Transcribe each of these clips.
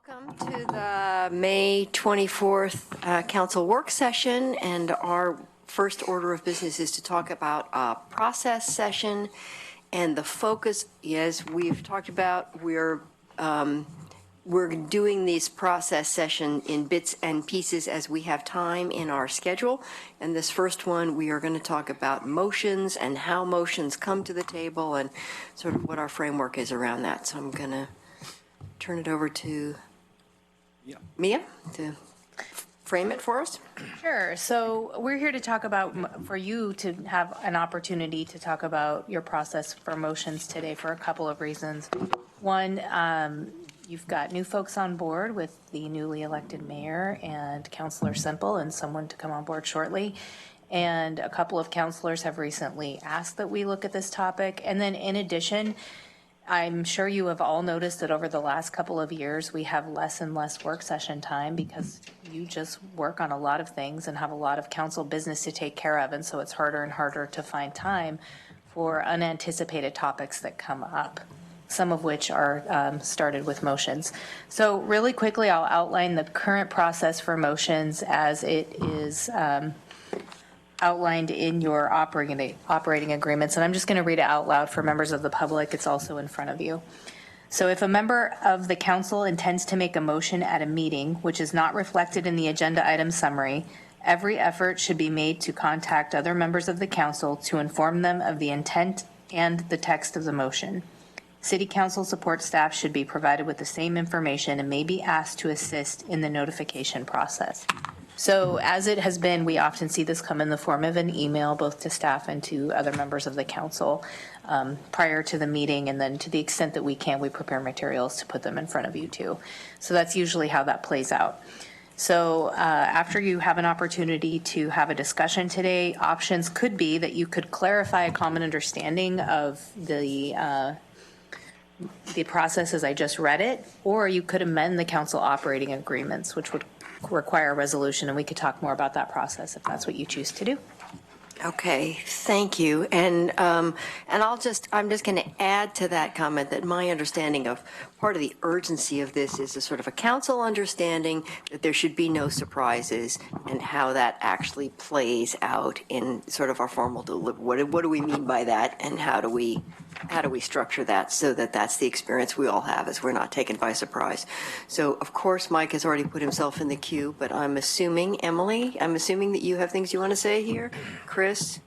Welcome to the May 24th Council Work Session, and our first order of business is to talk about a process session, and the focus, as we've talked about, we're doing this process session in bits and pieces as we have time in our schedule, and this first one, we are going to talk about motions and how motions come to the table and sort of what our framework is around that. So I'm going to turn it over to Mia to frame it for us. Sure. So we're here to talk about, for you to have an opportunity to talk about your process for motions today for a couple of reasons. One, you've got new folks on board with the newly elected mayor and Councilor Simple and someone to come on board shortly. And a couple of councilors have recently asked that we look at this topic. And then in addition, I'm sure you have all noticed that over the last couple of years, we have less and less work session time because you just work on a lot of things and have a lot of council business to take care of. And so it's harder and harder to find time for unanticipated topics that come up, some of which are started with motions. So really quickly, I'll outline the current process for motions as it is outlined in your operating agreements, and I'm just going to read it out loud for members of the public. It's also in front of you. So if a member of the council intends to make a motion at a meeting which is not reflected in the agenda item summary, every effort should be made to contact other members of the council to inform them of the intent and the text of the motion. City council support staff should be provided with the same information and may be asked to assist in the notification process. So as it has been, we often see this come in the form of an email, both to staff and to other members of the council prior to the meeting. And then to the extent that we can, we prepare materials to put them in front of you too. So that's usually how that plays out. So after you have an opportunity to have a discussion today, options could be that you could clarify a common understanding of the process as I just read it, or you could amend the council operating agreements, which would require a resolution, and we could talk more about that process if that's what you choose to do. Okay, thank you. And I'm just going to add to that comment that my understanding of part of the urgency of this is a sort of a council understanding that there should be no surprises and how that actually plays out in sort of our formal delivery. What do we mean by that, and how do we structure that so that that's the experience we all have as we're not taken by surprise. So of course Mike has already put himself in the queue, but I'm assuming, Emily, that you have things you want to say here. Chris?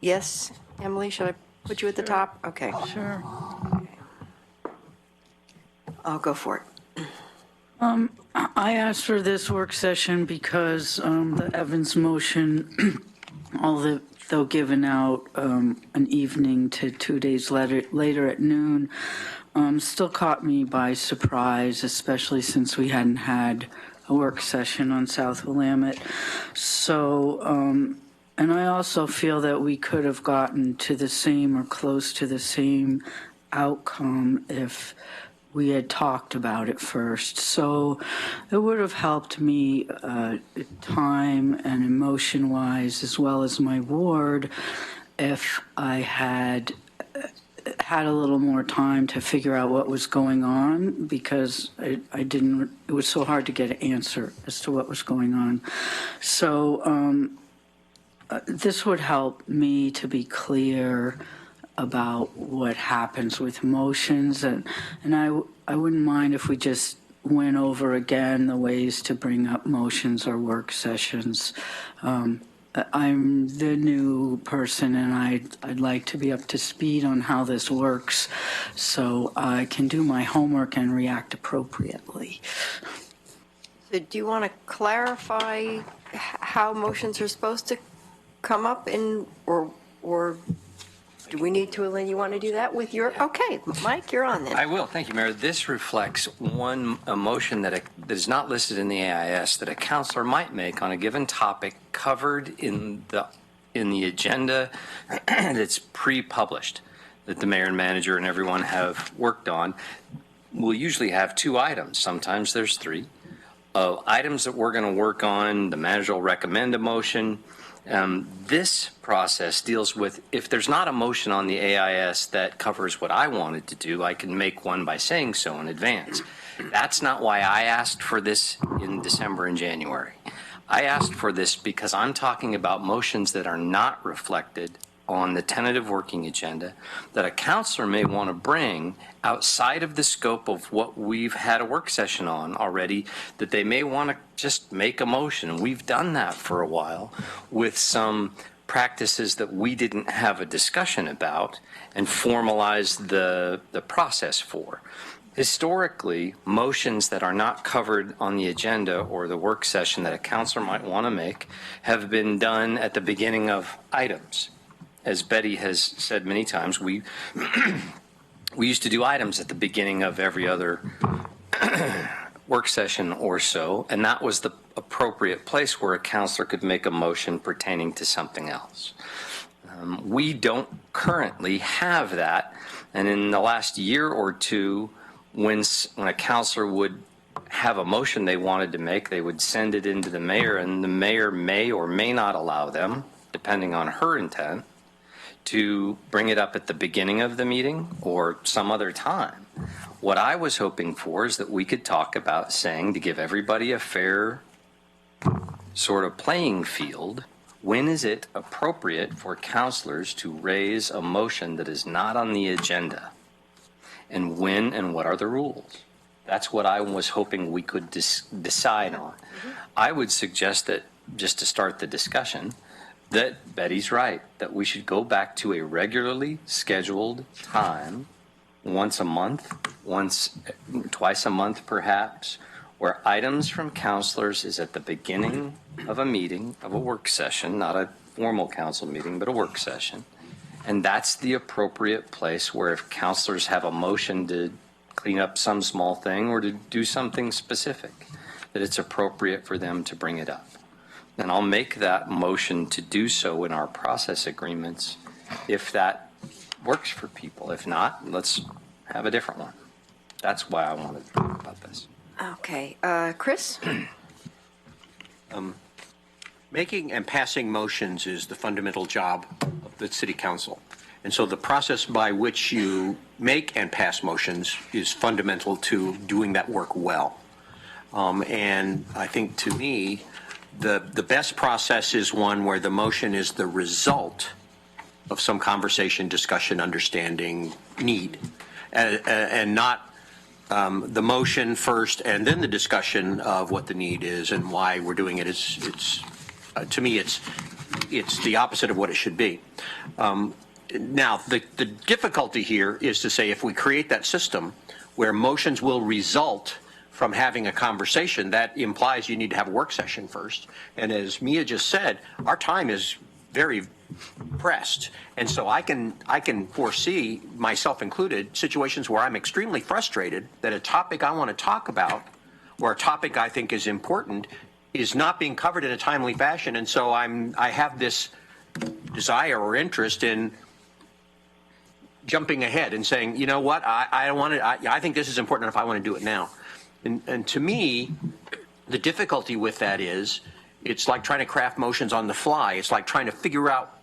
Yes? Emily, should I put you at the top? Okay. Sure. Okay. I'll go for it. I asked for this work session because the Evans motion, though given out an evening to 2 days later at noon, still caught me by surprise, especially since we hadn't had a work session on South Willamette. So, and I also feel that we could have gotten to the same or close to the same outcome if we had talked about it first. So it would have helped me time and emotion-wise, as well as my ward, if I had a little more time to figure out what was going on, because it was so hard to get an answer as to what was going on. So this would help me to be clear about what happens with motions, and I wouldn't mind if we just went over again the ways to bring up motions or work sessions. I'm the new person, and I'd like to be up to speed on how this works so I can do my homework and react appropriately. So do you want to clarify how motions are supposed to come up in, or do we need to, Elaine, you want to do that with your, okay, Mike, you're on then. I will, thank you, Mayor. This reflects a motion that is not listed in the AIS that a councilor might make on a given topic covered in the agenda that's pre-published, that the mayor and manager and everyone have worked on. We'll usually have 2 items, sometimes there's 3. Items that we're going to work on, the manager will recommend a motion, This process deals with, if there's not a motion on the AIS that covers what I wanted to do, I can make one by saying so in advance. That's not why I asked for this in December and January. I asked for this because I'm talking about motions that are not reflected on the tentative working agenda that a counselor may want to bring outside of the scope of what we've had a work session on already, that they may want to just make a motion. We've done that for a while with some practices that we didn't have a discussion about and formalize the process for. Historically, motions that are not covered on the agenda or the work session that a counselor might want to make have been done at the beginning of items. As Betty has said many times, we used to do items at the beginning of every other work session or so, and that was the appropriate place where a counselor could make a motion pertaining to something else. We don't currently have that, and in the last year or two, when a counselor would have a motion they wanted to make, they would send it into the mayor, and the mayor may or may not allow them, depending on her intent, to bring it up at the beginning of the meeting or some other time. What I was hoping for is that we could talk about saying, to give everybody a fair sort of playing field, when is it appropriate for counselors to raise a motion that is not on the agenda? And when and what are the rules? That's what I was hoping we could decide on. I would suggest that, just to start the discussion, that Betty's right, that we should go back to a regularly scheduled time, once a month, twice a month perhaps, where items from counselors is at the beginning of a meeting, of a work session, not a formal council meeting, but a work session. And that's the appropriate place where if counselors have a motion to clean up some small thing or to do something specific, that it's appropriate for them to bring it up. And I'll make that motion to do so in our process agreements if that works for people. If not, let's have a different one. That's why I wanted to talk about this. Okay, Chris? Making and passing motions is the fundamental job of the city council. And so the process by which you make and pass motions is fundamental to doing that work well. And I think, to me, the best process is one where the motion is the result of some conversation, discussion, understanding, need, and not the motion first and then the discussion of what the need is and why we're doing it. To me, it's the opposite of what it should be. Now, the difficulty here is to say, if we create that system where motions will result from having a conversation, that implies you need to have a work session first. And as Mia just said, our time is very pressed. And so I can foresee, myself included, situations where I'm extremely frustrated that a topic I want to talk about, or a topic I think is important, is not being covered in a timely fashion. And so I have this desire or interest in jumping ahead and saying, you know what, I think this is important enough, I want to do it now. And to me, the difficulty with that is, it's like trying to craft motions on the fly. It's like trying to figure out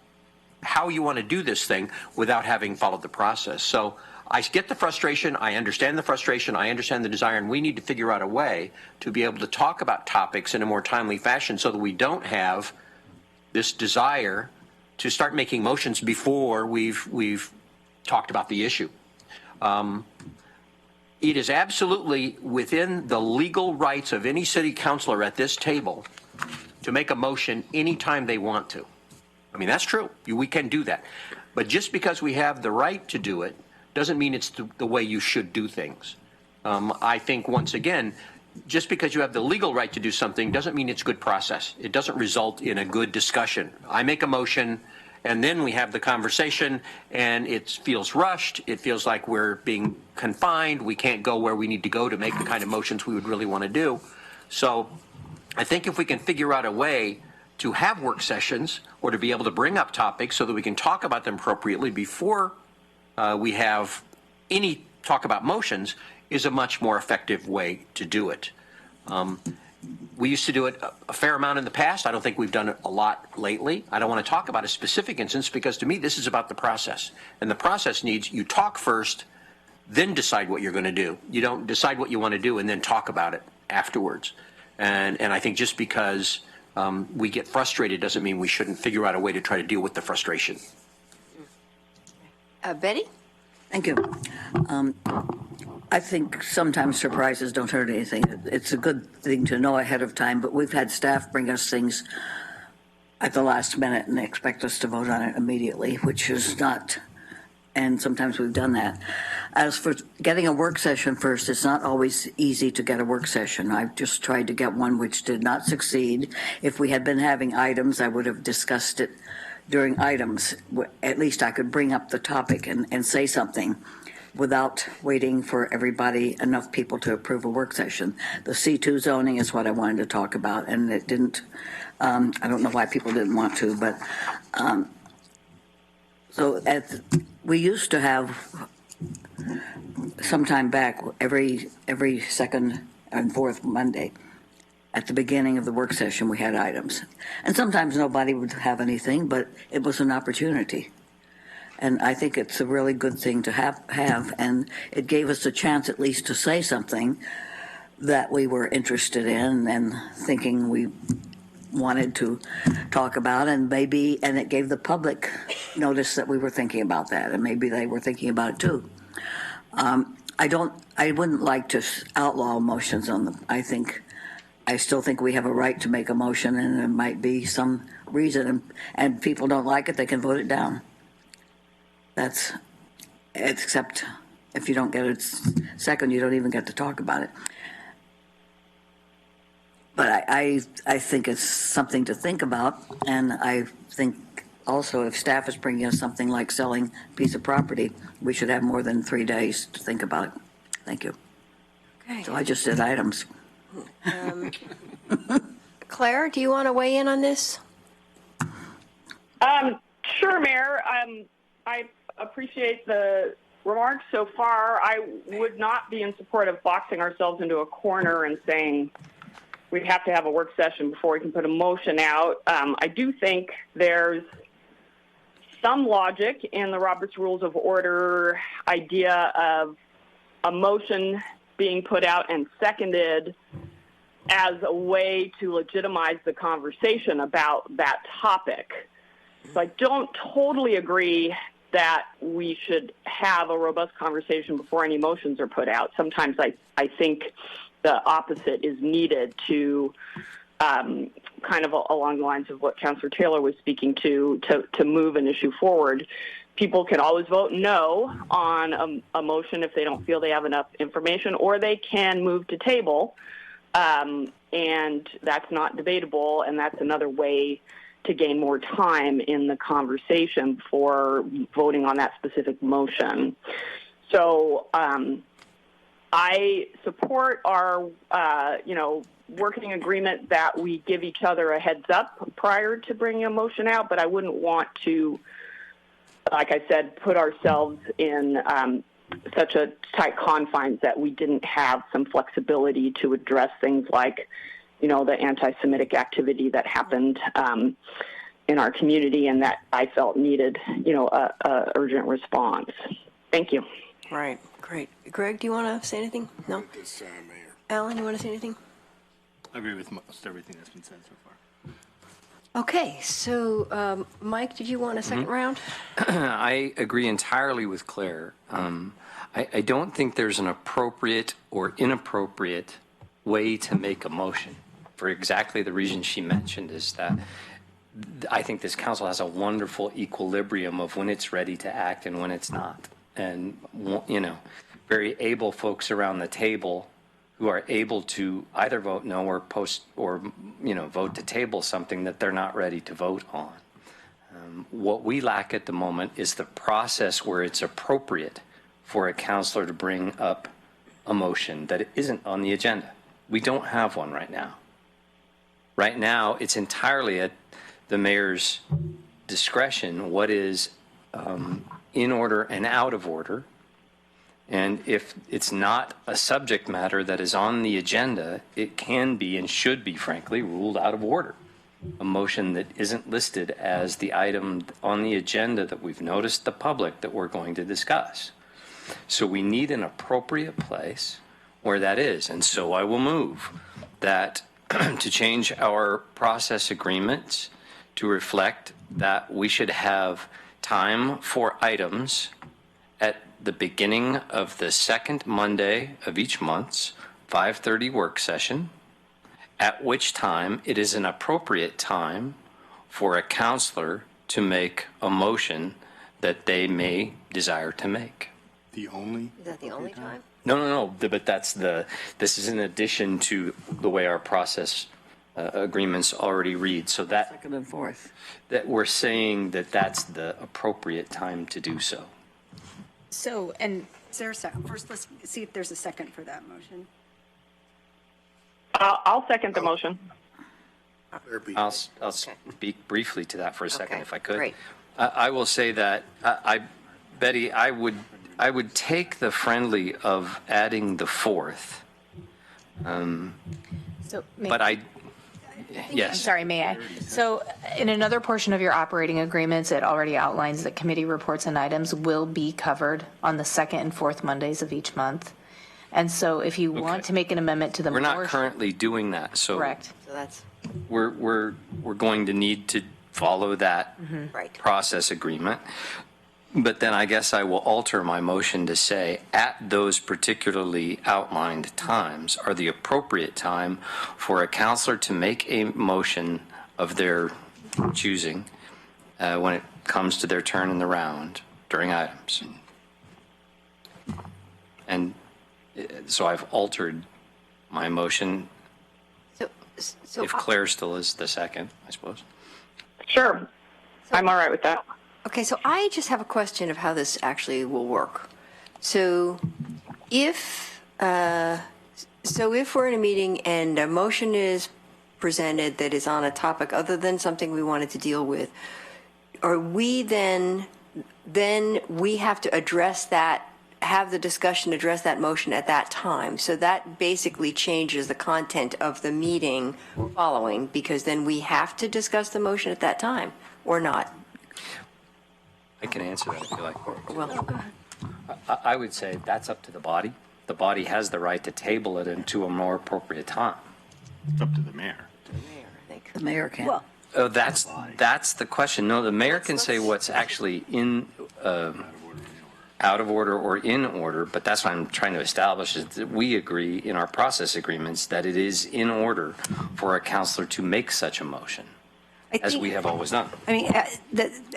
how you want to do this thing without having followed the process. So I get the frustration, I understand the frustration, I understand the desire, and we need to figure out a way to be able to talk about topics in a more timely fashion so that we don't have this desire to start making motions before we've talked about the issue. It is absolutely within the legal rights of any city councilor at this table to make a motion anytime they want to. I mean, that's true. We can do that. But just because we have the right to do it doesn't mean it's the way you should do things. I think, once again, just because you have the legal right to do something doesn't mean it's good process. It doesn't result in a good discussion. I make a motion, and then we have the conversation, and it feels rushed. It feels like we're being confined. We can't go where we need to go to make the kind of motions we would really want to do. So I think if we can figure out a way to have work sessions or to be able to bring up topics so that we can talk about them appropriately before we have any talk about motions, is a much more effective way to do it. We used to do it a fair amount in the past. I don't think we've done it a lot lately. I don't want to talk about a specific instance because to me, this is about the process. And the process needs, you talk first, then decide what you're going to do. You don't decide what you want to do and then talk about it afterwards. And I think just because we get frustrated doesn't mean we shouldn't figure out a way to try to deal with the frustration. Betty? Thank you. I think sometimes surprises don't hurt anything. It's a good thing to know ahead of time, but we've had staff bring us things at the last minute and they expect us to vote on it immediately, which is not, and sometimes we've done that. As for getting a work session first, it's not always easy to get a work session. I've just tried to get one which did not succeed. If we had been having items, I would have discussed it during items. At least I could bring up the topic and say something without waiting for everybody, enough people to approve a work session. The C2 zoning is what I wanted to talk about, and it didn't, I don't know why people didn't want to, but, we used to have, sometime back, every second and fourth Monday, at the beginning of the work session, we had items. And sometimes nobody would have anything, but it was an opportunity. And I think it's a really good thing to have, and it gave us a chance at least to say something that we were interested in and thinking we wanted to talk about, and it gave the public notice that we were thinking about that, and maybe they were thinking about it too. I wouldn't like to outlaw motions on them. I still think we have a right to make a motion, and there might be some reason, and people don't like it, they can vote it down. Except if you don't get it second, you don't even get to talk about it. But I think it's something to think about, and I think also if staff is bringing us something like selling a piece of property, we should have more than 3 days to think about it. Thank you. Okay. So I just did items. Claire, do you want to weigh in on this? Sure, Mayor. I appreciate the remarks so far. I would not be in support of boxing ourselves into a corner and saying we have to have a work session before we can put a motion out. I do think there's some logic in the Robert's Rules of Order idea of a motion being put out and seconded as a way to legitimize the conversation about that topic. So I don't totally agree that we should have a robust conversation before any motions are put out. Sometimes I think the opposite is needed to kind of along the lines of what Councillor Taylor was speaking to move an issue forward. People can always vote no on a motion if they don't feel they have enough information, or they can move to table, and that's not debatable, and that's another way to gain more time in the conversation for voting on that specific motion. So I support our, working agreement that we give each other a heads up prior to bringing a motion out, but I wouldn't want to, like I said, put ourselves in such a tight confines that we didn't have some flexibility to address things like the anti-Semitic activity that happened in our community and that I felt needed, a urgent response. Thank you. Right, great. Greg, do you want to say anything? No? This, Mayor. Alan, you want to say anything? I agree with most everything that's been said so far. Okay, so Mike, did you want a second round? I agree entirely with Claire. I don't think there's an appropriate or inappropriate way to make a motion for exactly the reason she mentioned, is that I think this council has a wonderful equilibrium of when it's ready to act and when it's not. And, very able folks around the table who are able to either vote no or vote to table something that they're not ready to vote on. What we lack at the moment is the process where it's appropriate for a councilor to bring up a motion that isn't on the agenda. We don't have one right now. Right now, it's entirely at the mayor's discretion what is in order and out of order. And if it's not a subject matter that is on the agenda, it can be and should be, frankly, ruled out of order. A motion that isn't listed as the item on the agenda that we've noticed the public that we're going to discuss. So we need an appropriate place where that is. And so I will move that to change our process agreements to reflect that we should have time for items at the beginning of the second Monday of each month's 5:30 work session, at which time it is an appropriate time for a counselor to make a motion that they may desire to make. The only? Is that the only time? No, but this is in addition to the way our process agreements already read. So Second and fourth. that we're saying that that's the appropriate time to do so. So, and Is there a second? First, let's see if there's a second for that motion. I'll second the motion. I'll speak briefly to that for a second, Okay, if I could. great. I will say that Betty, I would take the friendly of adding the fourth, so. but yes. I'm sorry, may I? So in another portion of your operating agreements, it already outlines that committee reports and items will be covered on the second and fourth Mondays of each month. And so if you want Okay. to make an amendment to the We're not motion- currently doing that, so Correct. So that's we're going to need to follow that right. process agreement. But then I guess I will alter my motion to say, at those particularly outlined times are the appropriate time for a counselor to make a motion of their choosing when it comes to their turn in the round during items. And so I've altered my motion, So if Claire still is the second, I suppose. Sure. I'm all right with that. Okay, so I just have a question of how this actually will work. So if we're in a meeting and a motion is presented that is on a topic other than something we wanted to deal with, are we then we have to address that, have the discussion, address that motion at that time. So that basically changes the content of the meeting following, because then we have to discuss the motion at that time, or not? I can answer that if you like. Well, I would say that's up to the body. The body has the right to table it into a more appropriate time. It's up to the mayor. I think. The mayor can. Well, Oh, that's the question. No, the mayor can say what's actually in, out of order or in order, but that's what I'm trying to establish is that we agree in our process agreements that it is in order for a counselor to make such a motion, as we have always done. I mean,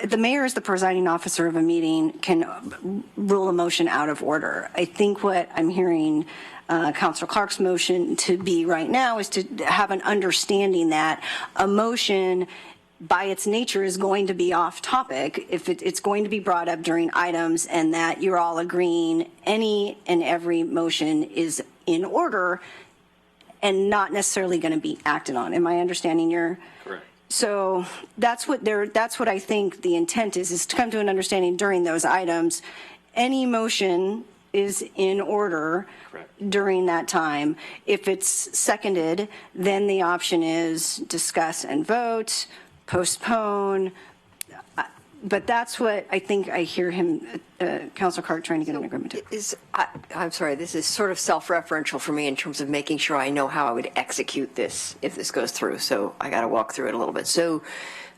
the mayor is the presiding officer of a meeting, can rule a motion out of order. I think what I'm hearing Councilor Clark's motion to be right now is to have an understanding that a motion by its nature is going to be off topic if it's going to be brought up during items, and that you're all agreeing any and every motion is in order and not necessarily going to be acted on. Am I understanding your? Correct. So that's what I think the intent is to come to an understanding during those items. Any motion is in order during that time. If it's seconded, then the option is discuss and vote, postpone. But that's what I think I hear him, Councilor Clark, trying to get an agreement to. I'm sorry, this is sort of self-referential for me in terms of making sure I know how I would execute this if this goes through. So I got to walk through it a little bit. So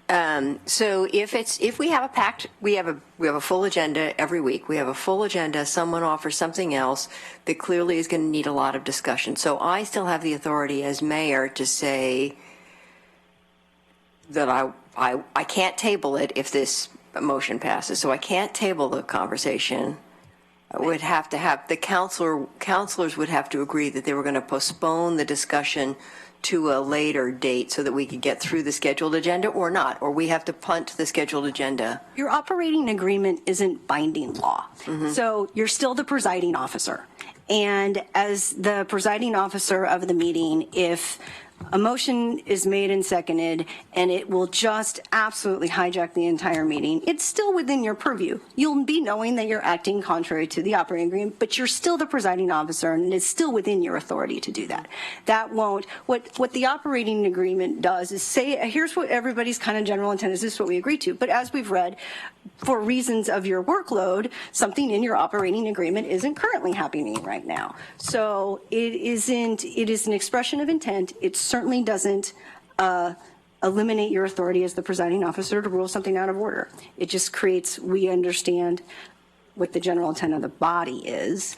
if we have a packed, we have a full agenda every week. We have a full agenda. Someone offers something else that clearly is going to need a lot of discussion. So I still have the authority as mayor to say that I can't table it if this motion passes. So I can't table the conversation. I would have to have the counselors would have to agree that they were going to postpone the discussion to a later date so that we could get through the scheduled agenda, or not, or we have to punt the scheduled agenda. Your operating agreement isn't binding law. So you're still the presiding officer. And as the presiding officer of the meeting, if a motion is made and seconded, and it will just absolutely hijack the entire meeting. It's still within your purview. You'll be knowing that you're acting contrary to the operating agreement, but you're still the presiding officer, and it's still within your authority to do that. That won't, what the operating agreement does is say, here's what everybody's kind of general intent is, this is what we agree to. But as we've read, for reasons of your workload, something in your operating agreement isn't currently happening right now. So it is an expression of intent. It certainly doesn't eliminate your authority as the presiding officer to rule something out of order. It just creates, we understand what the general intent of the body is.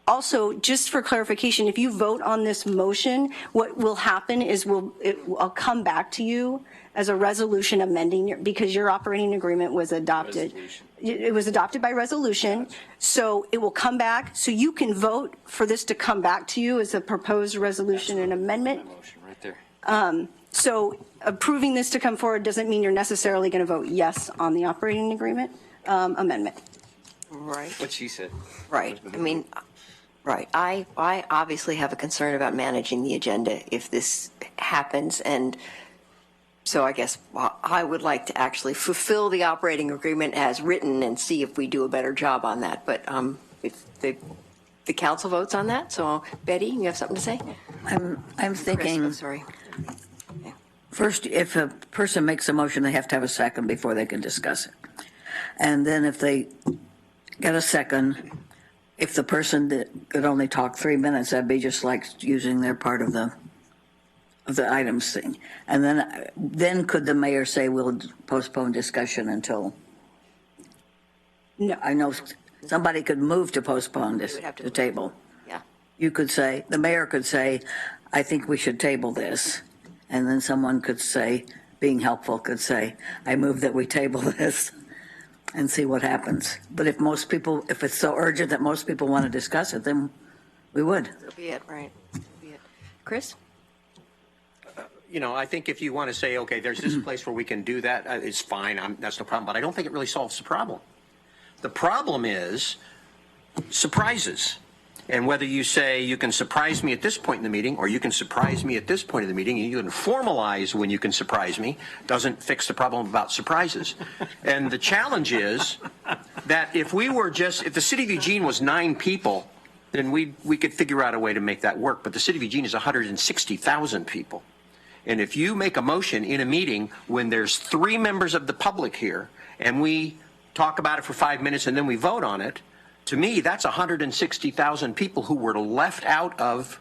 Also, just for clarification, if you vote on this motion, what will happen is I'll come back to you as a resolution amending because your operating agreement was adopted. It was adopted by resolution, so it will come back. So you can vote for this to come back to you as a proposed resolution and amendment. Motion right there. So approving this to come forward doesn't mean you're necessarily going to vote yes on the operating agreement amendment. Right. What she said. Right. I mean, right. I obviously have a concern about managing the agenda if this happens, and so I guess I would like to actually fulfill the operating agreement as written and see if we do a better job on that. But if the council votes on that, so Betty, you have something to say? I'm thinking. Chris, oh, sorry. First, if a person makes a motion, they have to have a second before they can discuss it. And then if they get a second, if the person that could only talk 3 minutes, that'd be just like using their part of the items thing. And then could the mayor say we'll postpone discussion until? No. I know somebody could move to postpone this to table. Yeah. You could say, the mayor could say, I think we should table this. And then someone could say, being helpful, could say, I move that we table this and see what happens. But if it's so urgent that most people want to discuss it, then we would. That'll be it, right? That'll be it. Chris? I think if you want to say, okay, there's this place where we can do that, it's fine, that's no problem, but I don't think it really solves the problem. The problem is surprises. And whether you say you can surprise me at this point in the meeting or you can surprise me at this point in the meeting, and you can formalize when you can surprise me, doesn't fix the problem about surprises. And the challenge is that if the city of Eugene was 9 people, then we could figure out a way to make that work. But the city of Eugene is 160,000 people. And if you make a motion in a meeting when there's 3 members of the public here and we talk about it for 5 minutes and then we vote on it, to me, that's 160,000 people who were left out of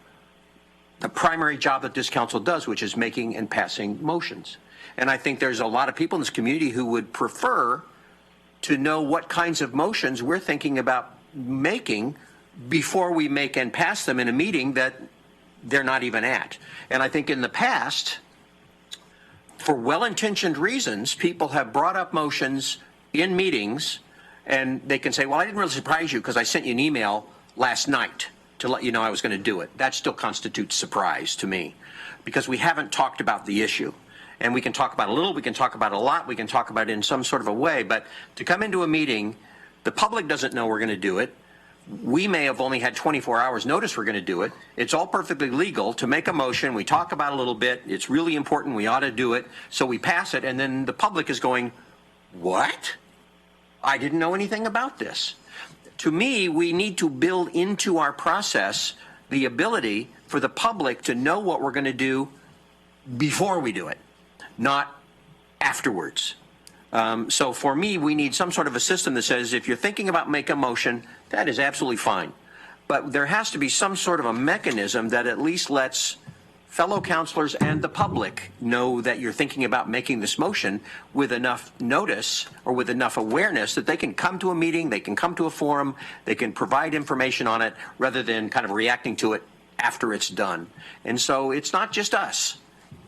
the primary job that this council does, which is making and passing motions. And I think there's a lot of people in this community who would prefer to know what kinds of motions we're thinking about making before we make and pass them in a meeting that they're not even at. And I think in the past, for well-intentioned reasons, people have brought up motions in meetings and they can say, well, I didn't really surprise you because I sent you an email last night to let you know I was going to do it. That still constitutes surprise to me because we haven't talked about the issue. And we can talk about it a little, we can talk about it a lot, we can talk about it in some sort of a way, but to come into a meeting, the public doesn't know we're going to do it. We may have only had 24 hours notice we're going to do it. It's all perfectly legal to make a motion. We talk about it a little bit. It's really important. We ought to do it. So we pass it, and then the public is going, what? I didn't know anything about this. To me, we need to build into our process the ability for the public to know what we're going to do before we do it, not afterwards. So for me, we need some sort of a system that says if you're thinking about making a motion, that is absolutely fine. But there has to be some sort of a mechanism that at least lets fellow councilors and the public know that you're thinking about making this motion with enough notice or with enough awareness that they can come to a meeting, they can come to a forum, they can provide information on it rather than kind of reacting to it after it's done. And so it's not just us.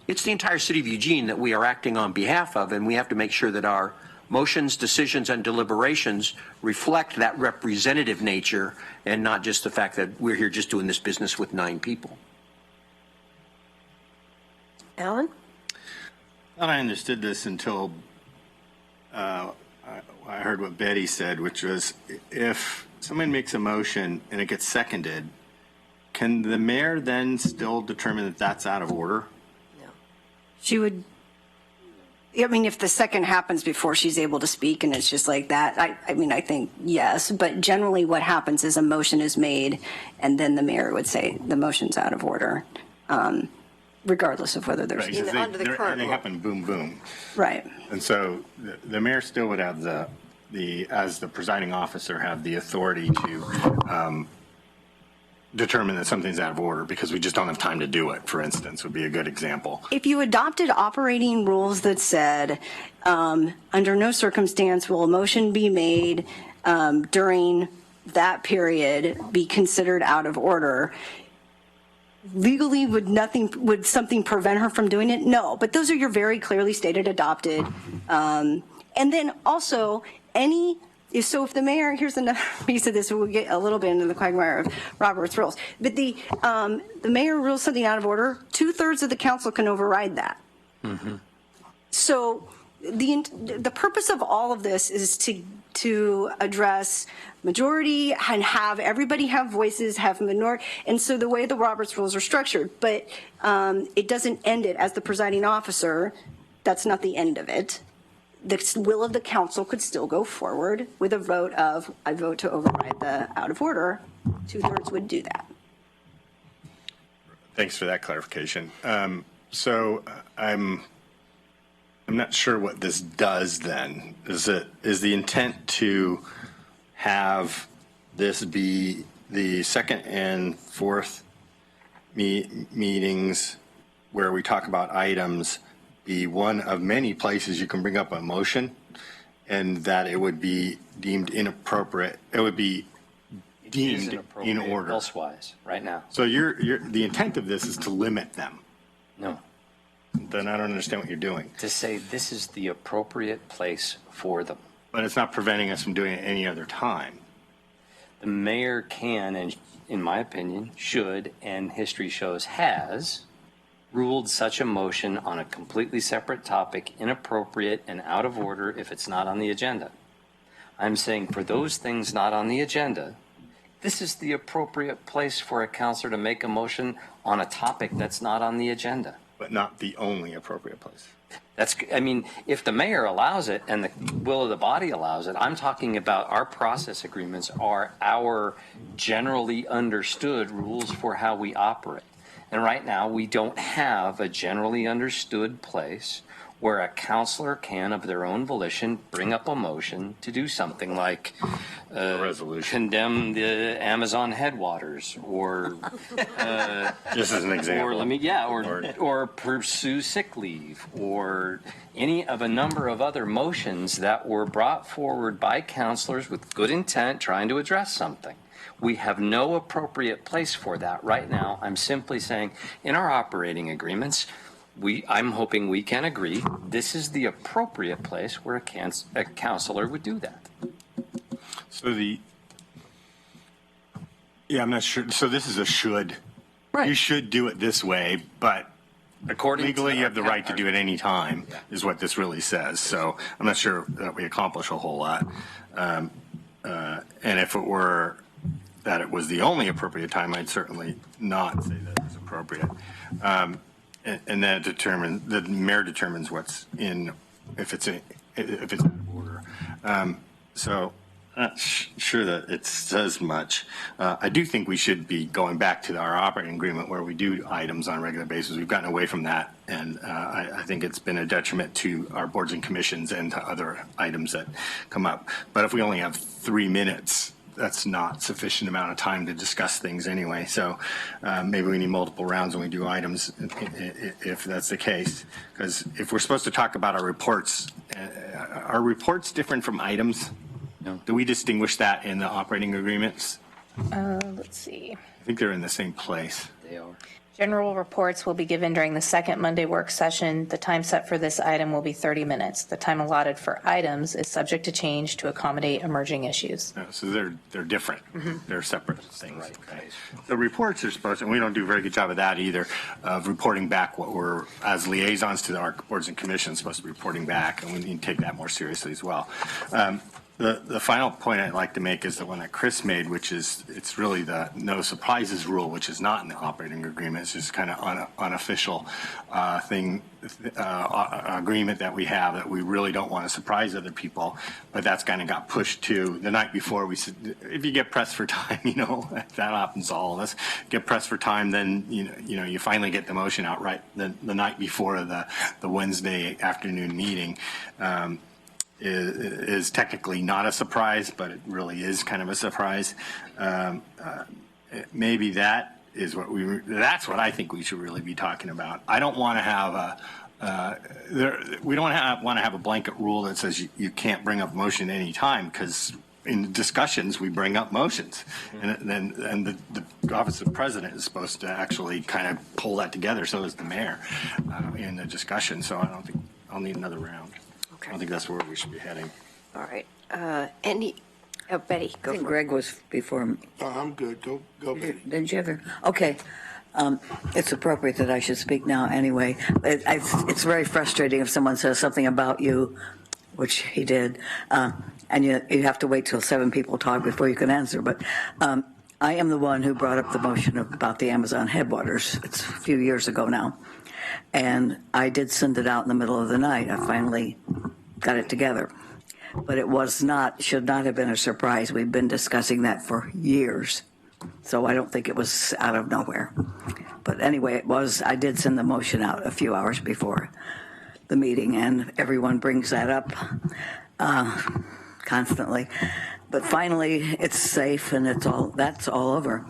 It's the entire city of Eugene that we are acting on behalf of, and we have to make sure that our motions, decisions, and deliberations reflect that representative nature and not just the fact that we're here just doing this business with 9 people. Alan? I thought I understood this until I heard what Betty said, which was if someone makes a motion and it gets seconded, can the mayor then still determine that that's out of order? She would, I mean, if the second happens before she's able to speak and it's just like that, I mean, I think yes, but generally what happens is a motion is made and then the mayor would say the motion's out of order, regardless of whether there's. Right, 'cause Under the current and they law. happen boom, boom. Right. And so the mayor still would have as the presiding officer, have the authority to determine that something's out of order because we just don't have time to do it, for instance, would be a good example. If you adopted operating rules that said, under no circumstance will a motion be made during that period be considered out of order, legally would something prevent her from doing it? No, but those are your very clearly stated adopted. And then also so if the mayor, here's another piece of this, we'll get a little bit into the quagmire of Robert's rules, but the mayor rules something out of order, 2/3 of the council can override that. So the purpose of all of this is to address majority and have everybody have voices, have minority, and so the way the Roberts rules are structured, but it doesn't end it as the presiding officer. That's not the end of it. The will of the council could still go forward with a vote of, I vote to override the out of order. 2/3 would do that. Thanks for that clarification. So I'm not sure what this does then. Is the intent to have this be the second and fourth meetings where we talk about items be one of many places you can bring up a motion, and that it would be deemed inappropriate? It would be deemed in order Elsewise, right now. So the intent of this is to limit them. No. Then I don't understand what you're doing. To say this is the appropriate place for them. But it's not preventing us from doing it any other time. The mayor can, and in my opinion, should, and history shows has, ruled such a motion on a completely separate topic inappropriate and out of order if it's not on the agenda. I'm saying for those things not on the agenda, this is the appropriate place for a counselor to make a motion on a topic that's not on the agenda. But not the only appropriate place. If the mayor allows it and the will of the body allows it, I'm talking about our process agreements are our generally understood rules for how we operate. And right now, we don't have a generally understood place where a counselor can, of their own volition, bring up a motion to do something like A resolution. condemn the Amazon headwaters, or Just as an example. or pursue sick leave, or any of a number of other motions that were brought forward by counselors with good intent trying to address something. We have no appropriate place for that right now. I'm simply saying in our operating agreements, I'm hoping we can agree this is the appropriate place where a counselor would do that. So I'm not sure. So this is a should. Right. You should do it this way, but According legally to you have the right to do it any time, is what this really says. So I'm not sure that we accomplish a whole lot. And if it were that it was the only appropriate time, I'd certainly not say that it's appropriate. And then the mayor determines what's in, if it's out of order. So I'm not sure that it says much. I do think we should be going back to our operating agreement where we do items on a regular basis. We've gotten away from that, and I think it's been a detriment to our boards and commissions and to other items that come up. But if we only have 3 minutes, that's not sufficient amount of time to discuss things anyway. So maybe we need multiple rounds when we do items, if that's the case. Because if we're supposed to talk about our reports, are reports different from items? No. Do we distinguish that in the operating agreements? Let's see. I think they're in the same place. They are. General reports will be given during the second Monday work session. The time set for this item will be 30 minutes. The time allotted for items is subject to change to accommodate emerging issues. So they're different. They're separate things. Right. Okay. The reports are supposed, and we don't do a very good job of that either, of reporting back what we're, as liaisons to our boards and commissions, supposed to be reporting back, and we need to take that more seriously as well. The final point I'd like to make is the one that Chris made, which is it's really the no surprises rule, which is not in the operating agreement. It's just kind of unofficial agreement that we have that we really don't want to surprise other people. But that's kind of got pushed to the night before. We said, if you get pressed for time, that happens to all of us. Get pressed for time, then you finally get the motion out right the night before the Wednesday afternoon meeting. Is technically not a surprise, but it really is kind of a surprise. Maybe that is that's what I think we should really be talking about. I don't want to have we don't want to have a blanket rule that says you can't bring up motion any time, because in discussions we bring up motions, and the office of president is supposed to actually kind of pull that together. So is the mayor in the discussion. So I don't think I'll need another round. I don't think that's where we should be heading. All right. Betty, go I think for it. Greg was before me. I'm good. Go, Betty. Didn't you ever? Okay. It's appropriate that I should speak now anyway. It's very frustrating if someone says something about you, which he did, and you have to wait till 7 people talk before you can answer. But I am the one who brought up the motion about the Amazon headwaters. It's a few years ago now. And I did send it out in the middle of the night. I finally got it together. But it should not have been a surprise. We've been discussing that for years. So I don't think it was out of nowhere. But anyway, I did send the motion out a few hours before the meeting, and everyone brings that up constantly. But finally, it's safe, and that's all over.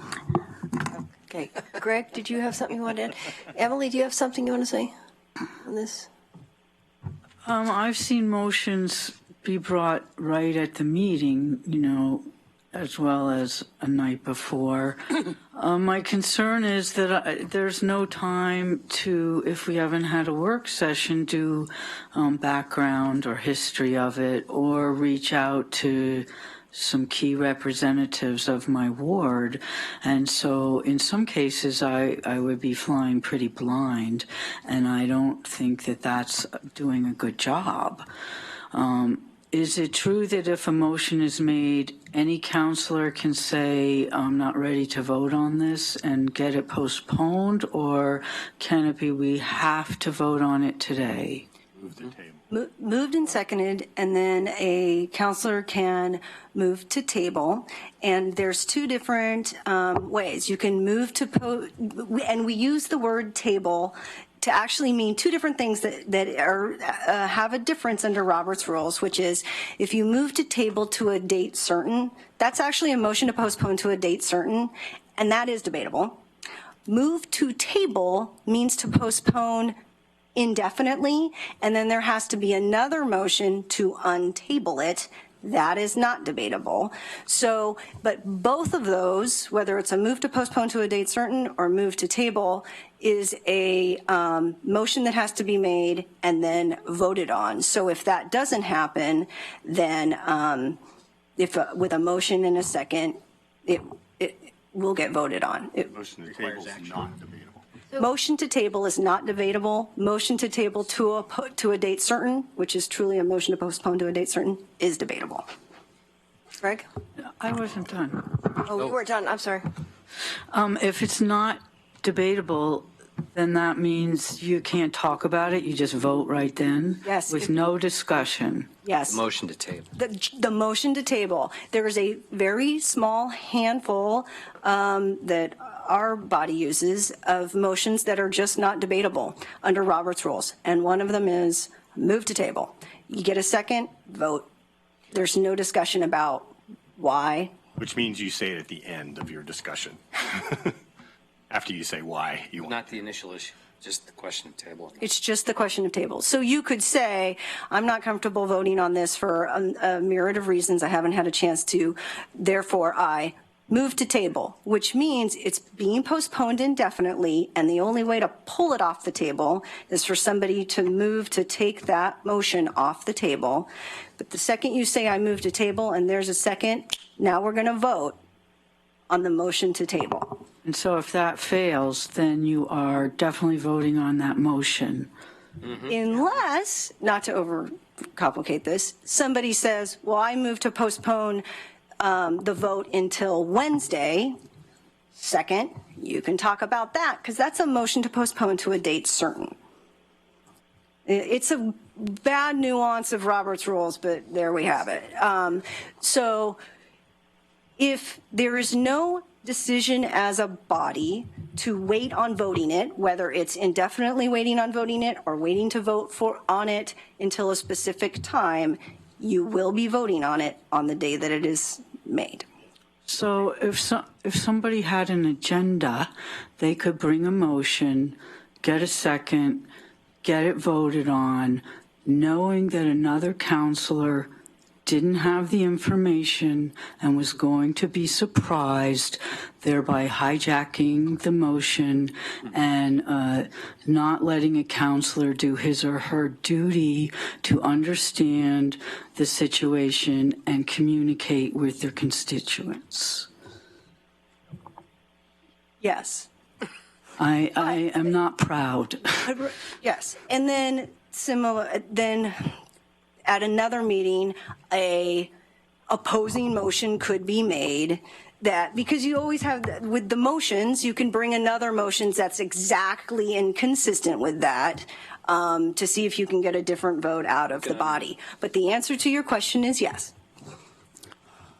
Okay. Greg, did you have something you wanted to add? Emily, do you have something you want to say on this? I've seen motions be brought right at the meeting, as well as a night before. My concern is that there's no time to, if we haven't had a work session, do background or history of it, or reach out to some key representatives of my ward. And so in some cases, I would be flying pretty blind, and I don't think that that's doing a good job. Is it true that if a motion is made, any counselor can say, I'm not ready to vote on this and get it postponed, or can it be we have to vote on it today? Move the table. Moved and seconded, and then a counselor can move to table. And there's 2 different ways. You can move to, and we use the word table to actually mean 2 different things that are have a difference under Robert's rules, which is if you move to table to a date certain, that's actually a motion to postpone to a date certain, and that is debatable. Move to table means to postpone indefinitely, and then there has to be another motion to untable it. That is not debatable. So, but both of those, whether it's a move to postpone to a date certain or move to table, is a motion that has to be made and then voted on. So if that doesn't happen, then with a motion and a second, it will get voted on. Motion to table is not debatable. Motion to table is not debatable. Motion to table to a date certain, which is truly a motion to postpone to a date certain, is debatable. Greg? I wasn't done. Oh, you were done. I'm sorry. If it's not debatable, then that means you can't talk about it. You just vote right then? Yes. With no discussion. Yes. Motion to table. The motion to table. There is a very small handful that our body uses of motions that are just not debatable under Robert's rules. And one of them is move to table. You get a second, vote. There's no discussion about why. Which means you say it at the end of your discussion. After you say why you want. Not the initial issue, just the question of table. It's just the question of table. So you could say, I'm not comfortable voting on this for a myriad of reasons. I haven't had a chance to. Therefore, I move to table, which means it's being postponed indefinitely, and the only way to pull it off the table is for somebody to move to take that motion off the table. But the second you say I move to table and there's a second, now we're going to vote on the motion to table. And so if that fails, then you are definitely voting on that motion. Unless, not to overcomplicate this, somebody says, well, I move to postpone the vote until Wednesday. Second, you can talk about that, because that's a motion to postpone to a date certain. It's a bad nuance of Robert's rules, but there we have it. So if there is no decision as a body to wait on voting it, whether it's indefinitely waiting on voting it or waiting to vote on it until a specific time, you will be voting on it on the day that it is made. So if somebody had an agenda, they could bring a motion, get a second, get it voted on, knowing that another counselor didn't have the information and was going to be surprised, thereby hijacking the motion and not letting a counselor do his or her duty to understand the situation and communicate with their constituents. Yes. I am not proud. Yes. And then at another meeting, a opposing motion could be made that, because you always have, with the motions, you can bring another motion that's exactly inconsistent with that to see if you can get a different vote out of the body. But the answer to your question is yes.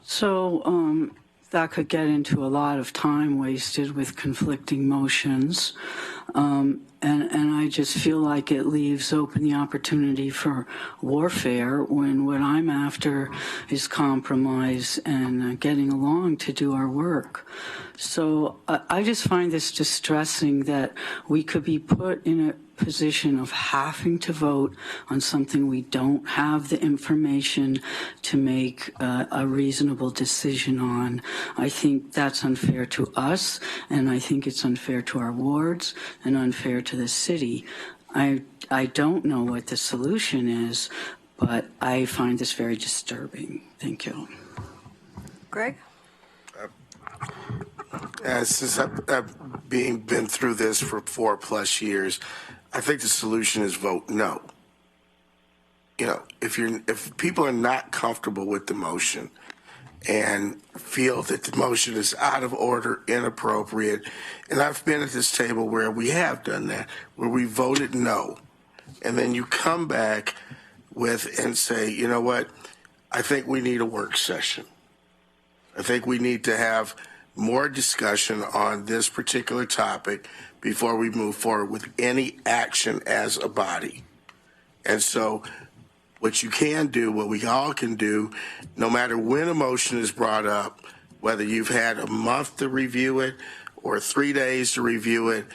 So that could get into a lot of time wasted with conflicting motions. And I just feel like it leaves open the opportunity for warfare when what I'm after is compromise and getting along to do our work. So I just find this distressing that we could be put in a position of having to vote on something we don't have the information to make a reasonable decision on. I think that's unfair to us, and I think it's unfair to our wards and unfair to the city. I don't know what the solution is, but I find this very disturbing. Thank you. Greg? Since I've been through this for 4+ years, I think the solution is vote no. You know, if people are not comfortable with the motion and feel that the motion is out of order, inappropriate, and I've been at this table where we have done that, where we voted no, and then you come back with and say, you know what, I think we need a work session. I think we need to have more discussion on this particular topic before we move forward with any action as a body. And so what you can do, what we all can do, no matter when a motion is brought up, whether you've had a month to review it or 3 days to review it,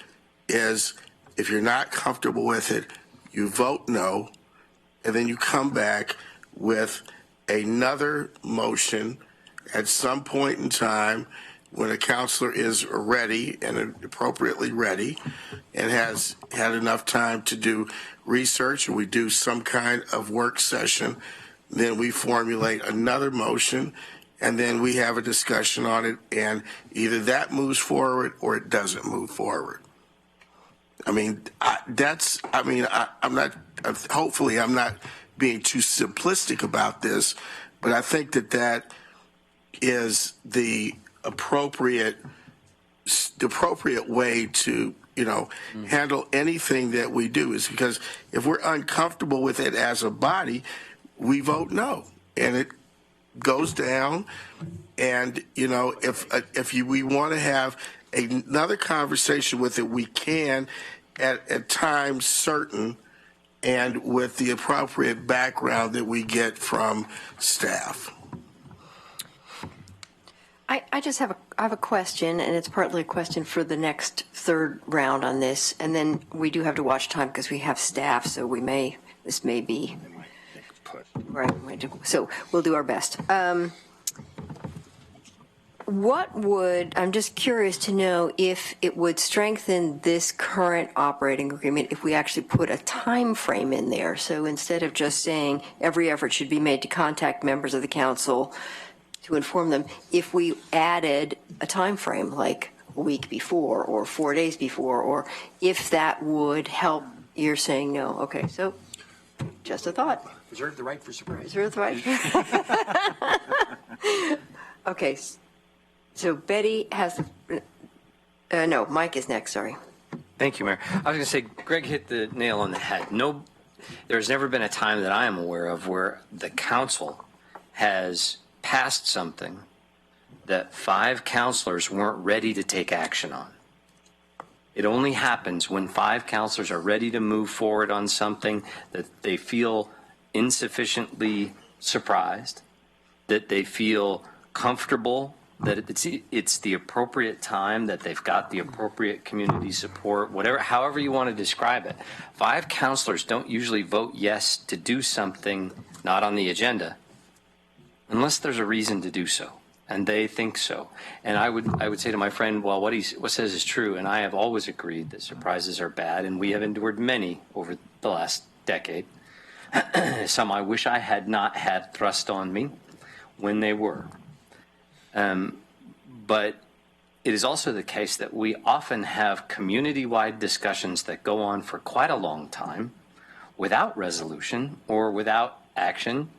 is if you're not comfortable with it, you vote no, and then you come back with another motion at some point in time when a counselor is ready and appropriately ready and has had enough time to do research, and we do some kind of work session, then we formulate another motion, and then we have a discussion on it, and either that moves forward or it doesn't move forward. I mean, I'm not, hopefully I'm not being too simplistic about this, but I think that is the appropriate way to, handle anything that we do, is because if we're uncomfortable with it as a body, we vote no, and it goes down. And, if we want to have another conversation with it, we can at times certain and with the appropriate background that we get from staff. I just have a question, and it's partly a question for the next third round on this, and then we do have to watch time because we have staff, so this may be, right, so we'll do our best. I'm just curious to know if it would strengthen this current operating agreement if we actually put a time frame in there. So instead of just saying every effort should be made to contact members of the council to inform them, if we added a time frame like a week before or 4 days before, or if that would help you're saying no. Okay, so just a thought. Reserve the right for surprise. Reserve the right. Okay, so Betty has, no, Mike is next, sorry. Thank you, Mayor. I was going to say, Greg hit the nail on the head. No, there's never been a time that I am aware of where the council has passed something that 5 counselors weren't ready to take action on. It only happens when 5 counselors are ready to move forward on something that they feel insufficiently surprised, that they feel comfortable, that it's the appropriate time, that they've got the appropriate community support, whatever, however you want to describe it. 5 counselors don't usually vote yes to do something not on the agenda unless there's a reason to do so, and they think so. And I would say to my friend, well, what says is true, and I have always agreed that surprises are bad, and we have endured many over the last decade. Some I wish I had not had thrust on me when they were. But it is also the case that we often have community-wide discussions that go on for quite a long time without resolution or without action,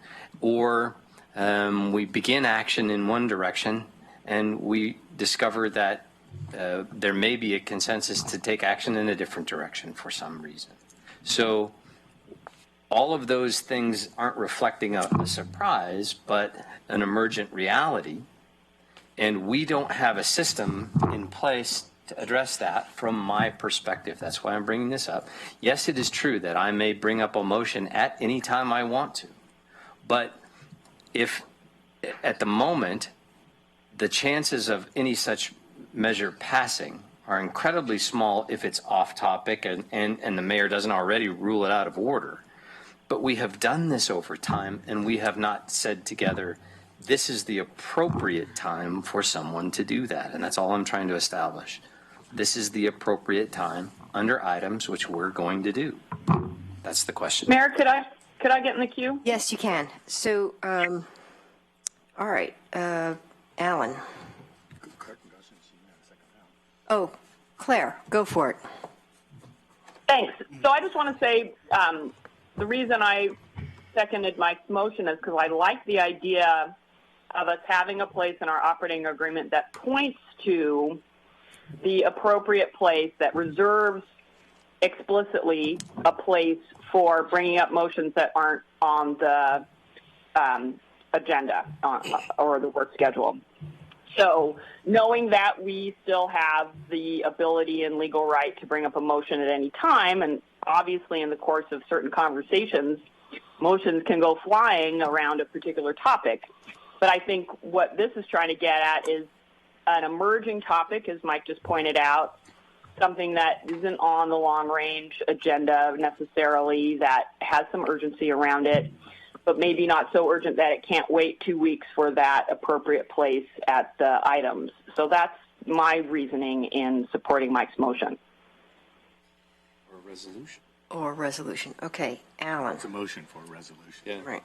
or we begin action in one direction and we discover that there may be a consensus to take action in a different direction for some reason. So all of those things aren't reflecting a surprise, but an emergent reality. And we don't have a system in place to address that from my perspective. That's why I'm bringing this up. Yes, it is true that I may bring up a motion at any time I want to. But if at the moment, the chances of any such measure passing are incredibly small if it's off topic and the mayor doesn't already rule it out of order. But we have done this over time, and we have not said together, this is the appropriate time for someone to do that. And that's all I'm trying to establish. This is the appropriate time under items which we're going to do. That's the question. Mayor, could I get in the queue? Yes, you can. So, all right, Alan. Oh, Claire, go for it. Thanks. So I just want to say the reason I seconded Mike's motion is because I like the idea of us having a place in our operating agreement that points to the appropriate place, that reserves explicitly a place for bringing up motions that aren't on the agenda or the work schedule. So knowing that we still have the ability and legal right to bring up a motion at any time, and obviously in the course of certain conversations, motions can go flying around a particular topic. But I think what this is trying to get at is an emerging topic, as Mike just pointed out, something that isn't on the long-range agenda necessarily, that has some urgency around it, but maybe not so urgent that it can't wait 2 weeks for that appropriate place at the items. So that's my reasoning in supporting Mike's motion. Or resolution. Or resolution. Okay, Alan. It's a motion for a resolution. Yeah. Right.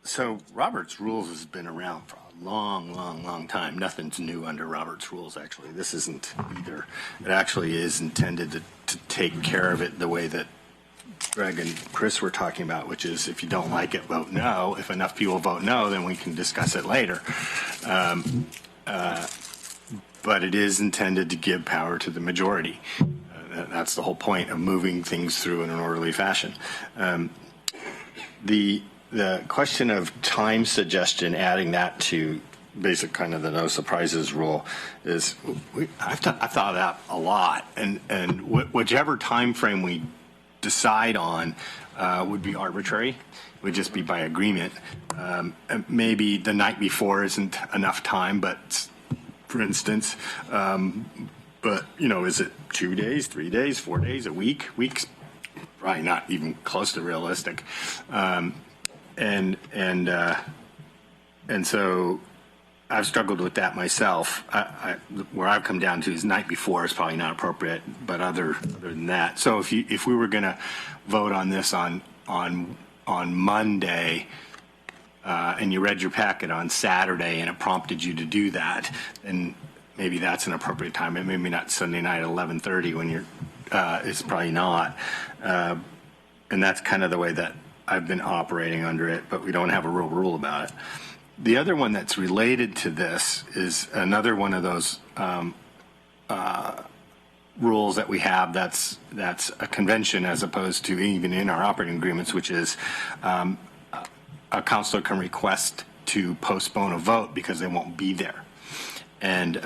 So Robert's Rules has been around for a long time. Nothing's new under Robert's Rules, actually. This isn't either. It actually is intended to take care of it the way that Greg and Chris were talking about, which is if you don't like it, vote no. If enough people vote no, then we can discuss it later. But it is intended to give power to the majority. That's the whole point of moving things through in an orderly fashion. The question of time suggestion, adding that to basic kind of the no surprises rule, is I've thought of that a lot, and whichever time frame we decide on would be arbitrary, would just be by agreement. Maybe the night before isn't enough time, but for instance, but is it 2 days, 3 days, 4 days, a week? Weeks probably not even close to realistic. And so I've struggled with that myself. Where I've come down to is night before is probably not appropriate, but other than that. So if we were going to vote on this on Monday, and you read your packet on Saturday and it prompted you to do that, and maybe that's an appropriate time. And maybe not Sunday night at 11:30 when you're, it's probably not. And that's kind of the way that I've been operating under it, but we don't have a real rule about it. The other one that's related to this is another one of those rules that we have that's a convention as opposed to even in our operating agreements, which is a counselor can request to postpone a vote because they won't be there. And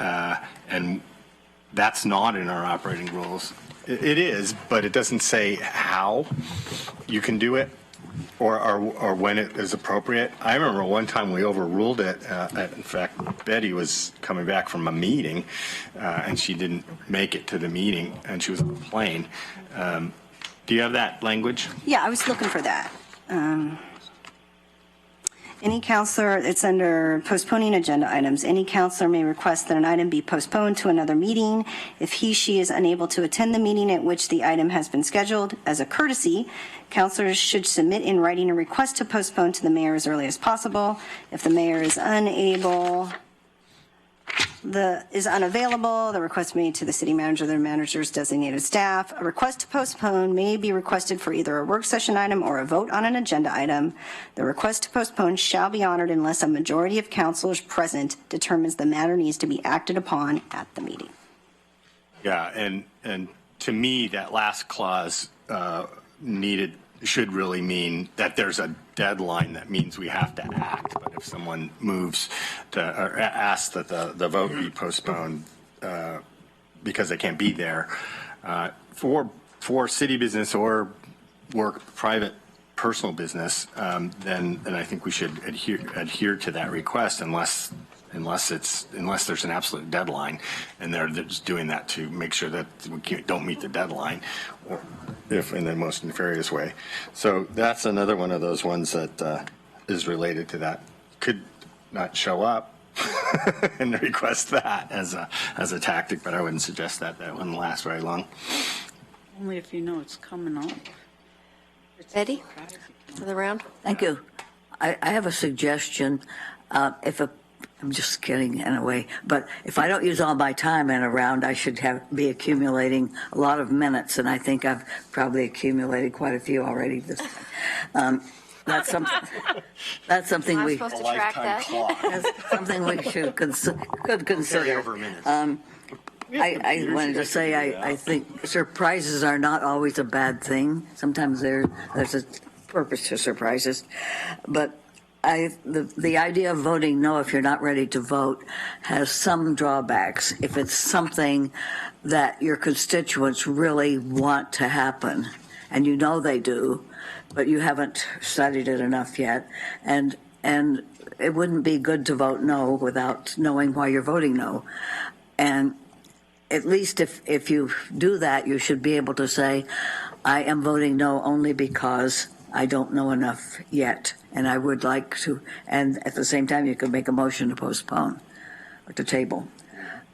that's not in our operating rules. It is, but it doesn't say how you can do it or when it is appropriate. I remember one time we overruled it. In fact, Betty was coming back from a meeting and she didn't make it to the meeting and she was on the plane. Do you have that language? Yeah, I was looking for that. Any counselor, it's under postponing agenda items. Any counselor may request that an item be postponed to another meeting if she is unable to attend the meeting at which the item has been scheduled. As a courtesy, counselors should submit in writing a request to postpone to the mayor as early as possible. If the mayor is unavailable, the request made to the city manager, the manager's designated staff. A request to postpone may be requested for either a work session item or a vote on an agenda item. The request to postpone shall be honored unless a majority of councilors present determines the matter needs to be acted upon at the meeting. Yeah, and to me, that last clause should really mean that there's a deadline that means we have to act. But if someone moves to or asks that the vote be postponed because they can't be there for city business or private personal business, then I think we should adhere to that request unless there's an absolute deadline, and they're just doing that to make sure that we don't meet the deadline, or if in the most nefarious way. So that's another one of those ones that is related to that. Could not show up and request that as a tactic, but I wouldn't suggest that. That wouldn't last very long. Only if you know it's coming up. Betty, for the round. Thank you. I have a suggestion. I'm just kidding in a way, but if I don't use all my time in a round, I should be accumulating a lot of minutes, and I think I've probably accumulated quite a few already this time. That's something I'm we supposed to track that. that's something we could consider. I wanted to say I think surprises are not always a bad thing. Sometimes there's a purpose to surprises, but the idea of voting no if you're not ready to vote has some drawbacks. If it's something that your constituents really want to happen, and you know they do, but you haven't studied it enough yet, and it wouldn't be good to vote no without knowing why you're voting no. And at least if you do that, you should be able to say, I am voting no only because I don't know enough yet, and I would like to, and at the same time, you could make a motion to postpone or to table.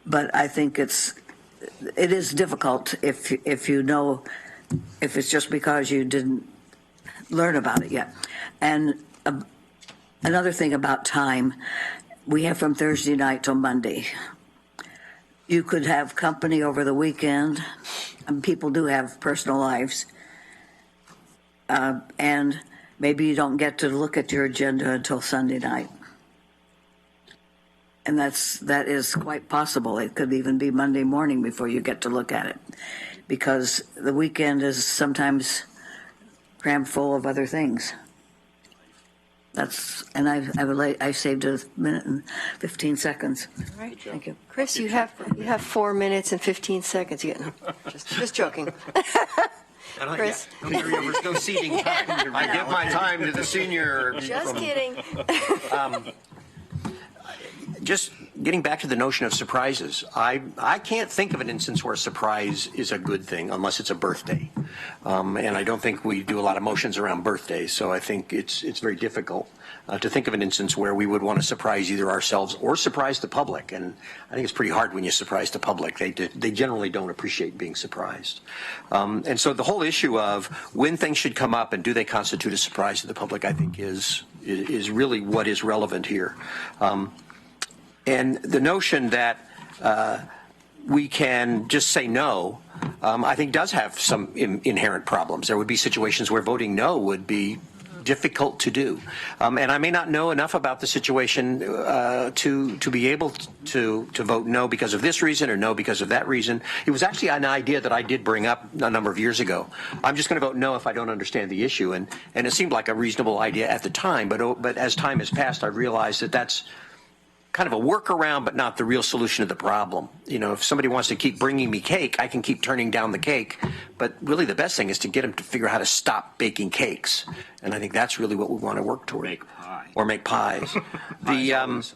But I think it is difficult if you know, if it's just because you didn't learn about it yet. And another thing about time, we have from Thursday night till Monday. You could have company over the weekend, and people do have personal lives. And maybe you don't get to look at your agenda until Sunday night. And that is quite possible. It could even be Monday morning before you get to look at it, because the weekend is sometimes crammed full of other things. And I saved a minute and 15 seconds. All right. Thank you. Chris, you have 4 minutes and 15 seconds. Just joking. Chris? There's no seating time. I give my time to the senior. Just kidding. Just getting back to the notion of surprises, I can't think of an instance where a surprise is a good thing unless it's a birthday. And I don't think we do a lot of motions around birthdays, so I think it's very difficult to think of an instance where we would want to surprise either ourselves or surprise the public. And I think it's pretty hard when you surprise the public. They generally don't appreciate being surprised. And so the whole issue of when things should come up and do they constitute a surprise to the public, I think is really what is relevant here. And the notion that we can just say no, I think does have some inherent problems. There would be situations where voting no would be difficult to do. And I may not know enough about the situation to be able to vote no because of this reason or no because of that reason. It was actually an idea that I did bring up a number of years ago. I'm just going to vote no if I don't understand the issue. And it seemed like a reasonable idea at the time. But as time has passed, I realized that that's kind of a workaround, but not the real solution to the problem. You know, if somebody wants to keep bringing me cake, I can keep turning down the cake. But really the best thing is to get them to figure out how to stop baking cakes. And I think that's really what we want to work toward. Make pie. Or make pies.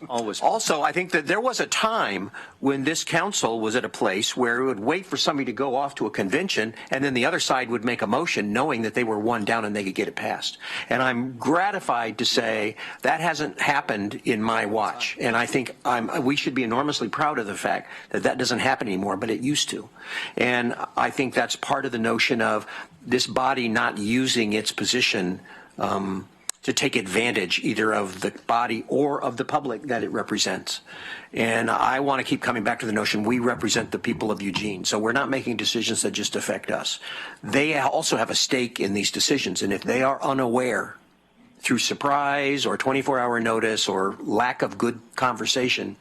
always. Also, I think that there was a time when this council was at a place where it would wait for somebody to go off to a convention, and then the other side would make a motion knowing that they were one down and they could get it passed. And I'm gratified to say that hasn't happened in my watch. And I think we should be enormously proud of the fact that that doesn't happen anymore, but it used to. And I think that's part of the notion of this body not using its position to take advantage either of the body or of the public that it represents. And I want to keep coming back to the notion we represent the people of Eugene. So we're not making decisions that just affect us. They also have a stake in these decisions. And if they are unaware through surprise or 24-hour notice or lack of good conversation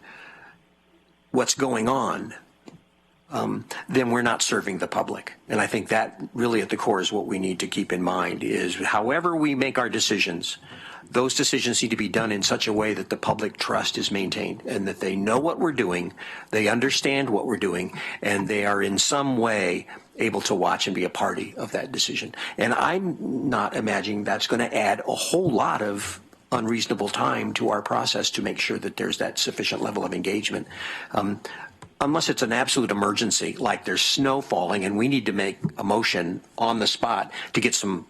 what's going on, then we're not serving the public. And I think that really at the core is what we need to keep in mind is however we make our decisions, those decisions need to be done in such a way that the public trust is maintained and that they know what we're doing, they understand what we're doing, and they are in some way able to watch and be a party of that decision. And I'm not imagining that's going to add a whole lot of unreasonable time to our process to make sure that there's that sufficient level of engagement. Unless it's an absolute emergency, like there's snow falling and we need to make a motion on the spot to get some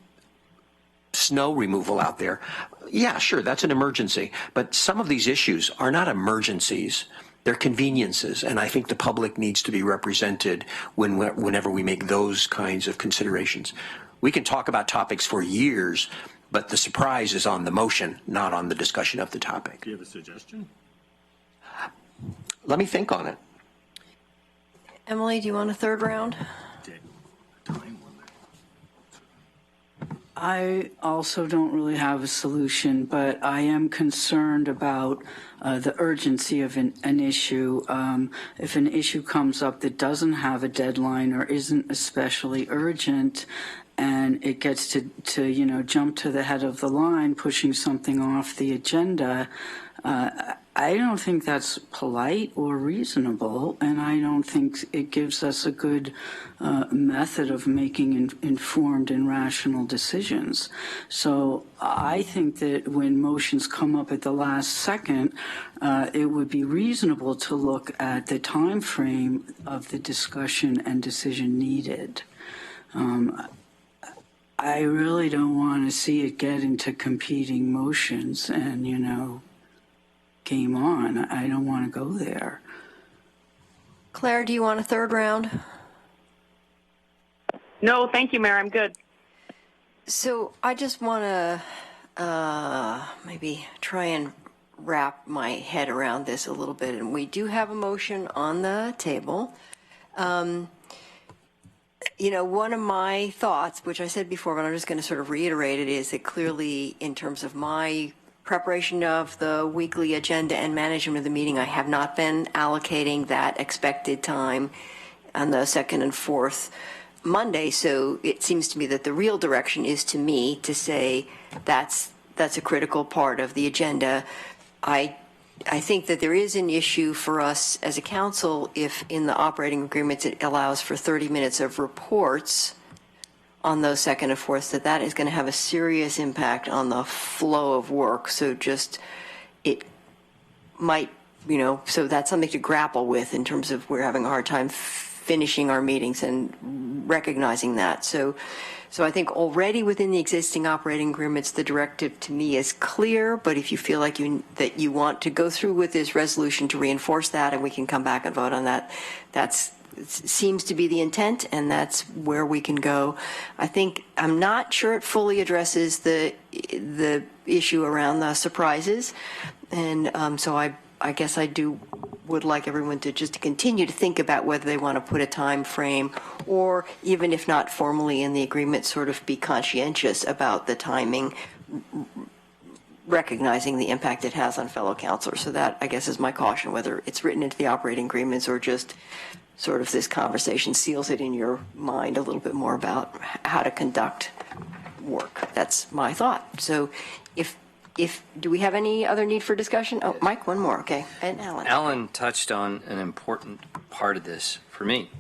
snow removal out there. Yeah, sure, that's an emergency. But some of these issues are not emergencies. They're conveniences. And I think the public needs to be represented whenever we make those kinds of considerations. We can talk about topics for years, but the surprise is on the motion, not on the discussion of the topic. Do you have a suggestion? Let me think on it. Emily, do you want a third round? I also don't really have a solution, but I am concerned about the urgency of an issue. If an issue comes up that doesn't have a deadline or isn't especially urgent, and it gets to jump to the head of the line, pushing something off the agenda, I don't think that's polite or reasonable, and I don't think it gives us a good method of making informed and rational decisions. So I think that when motions come up at the last second, it would be reasonable to look at the time frame of the discussion and decision needed. I really don't want to see it get into competing motions and, game on. I don't want to go there. Claire, do you want a third round? No, thank you, Mayor. I'm good. So I just want to maybe try and wrap my head around this a little bit. And we do have a motion on the table. One of my thoughts, which I said before, but I'm just going to sort of reiterate it, is that clearly in terms of my preparation of the weekly agenda and management of the meeting, I have not been allocating that expected time on the second and fourth Monday. So it seems to me that the real direction is to me to say that's a critical part of the agenda. I think that there is an issue for us as a council if in the operating agreements it allows for 30 minutes of reports on those second and fourth, that is going to have a serious impact on the flow of work. So just, it might, so that's something to grapple with in terms of we're having a hard time finishing our meetings and recognizing that. So I think already within the existing operating agreements, the directive to me is clear, but if you feel like that you want to go through with this resolution to reinforce that and we can come back and vote on that, seems to be the intent, and that's where we can go. I'm not sure it fully addresses the issue around the surprises, and so I I guess would like everyone to just continue to think about whether they want to put a time frame, or even if not formally in the agreement, sort of be conscientious about the timing, recognizing the impact it has on fellow counselors. So that, I guess, is my caution, whether it's written into the operating agreements or just sort of this conversation seals it in your mind a little bit more about how to conduct work. That's my thought. So do we have any other need for discussion? Oh, Mike, one more. Okay. And Alan. Alan touched on an important part of this for me,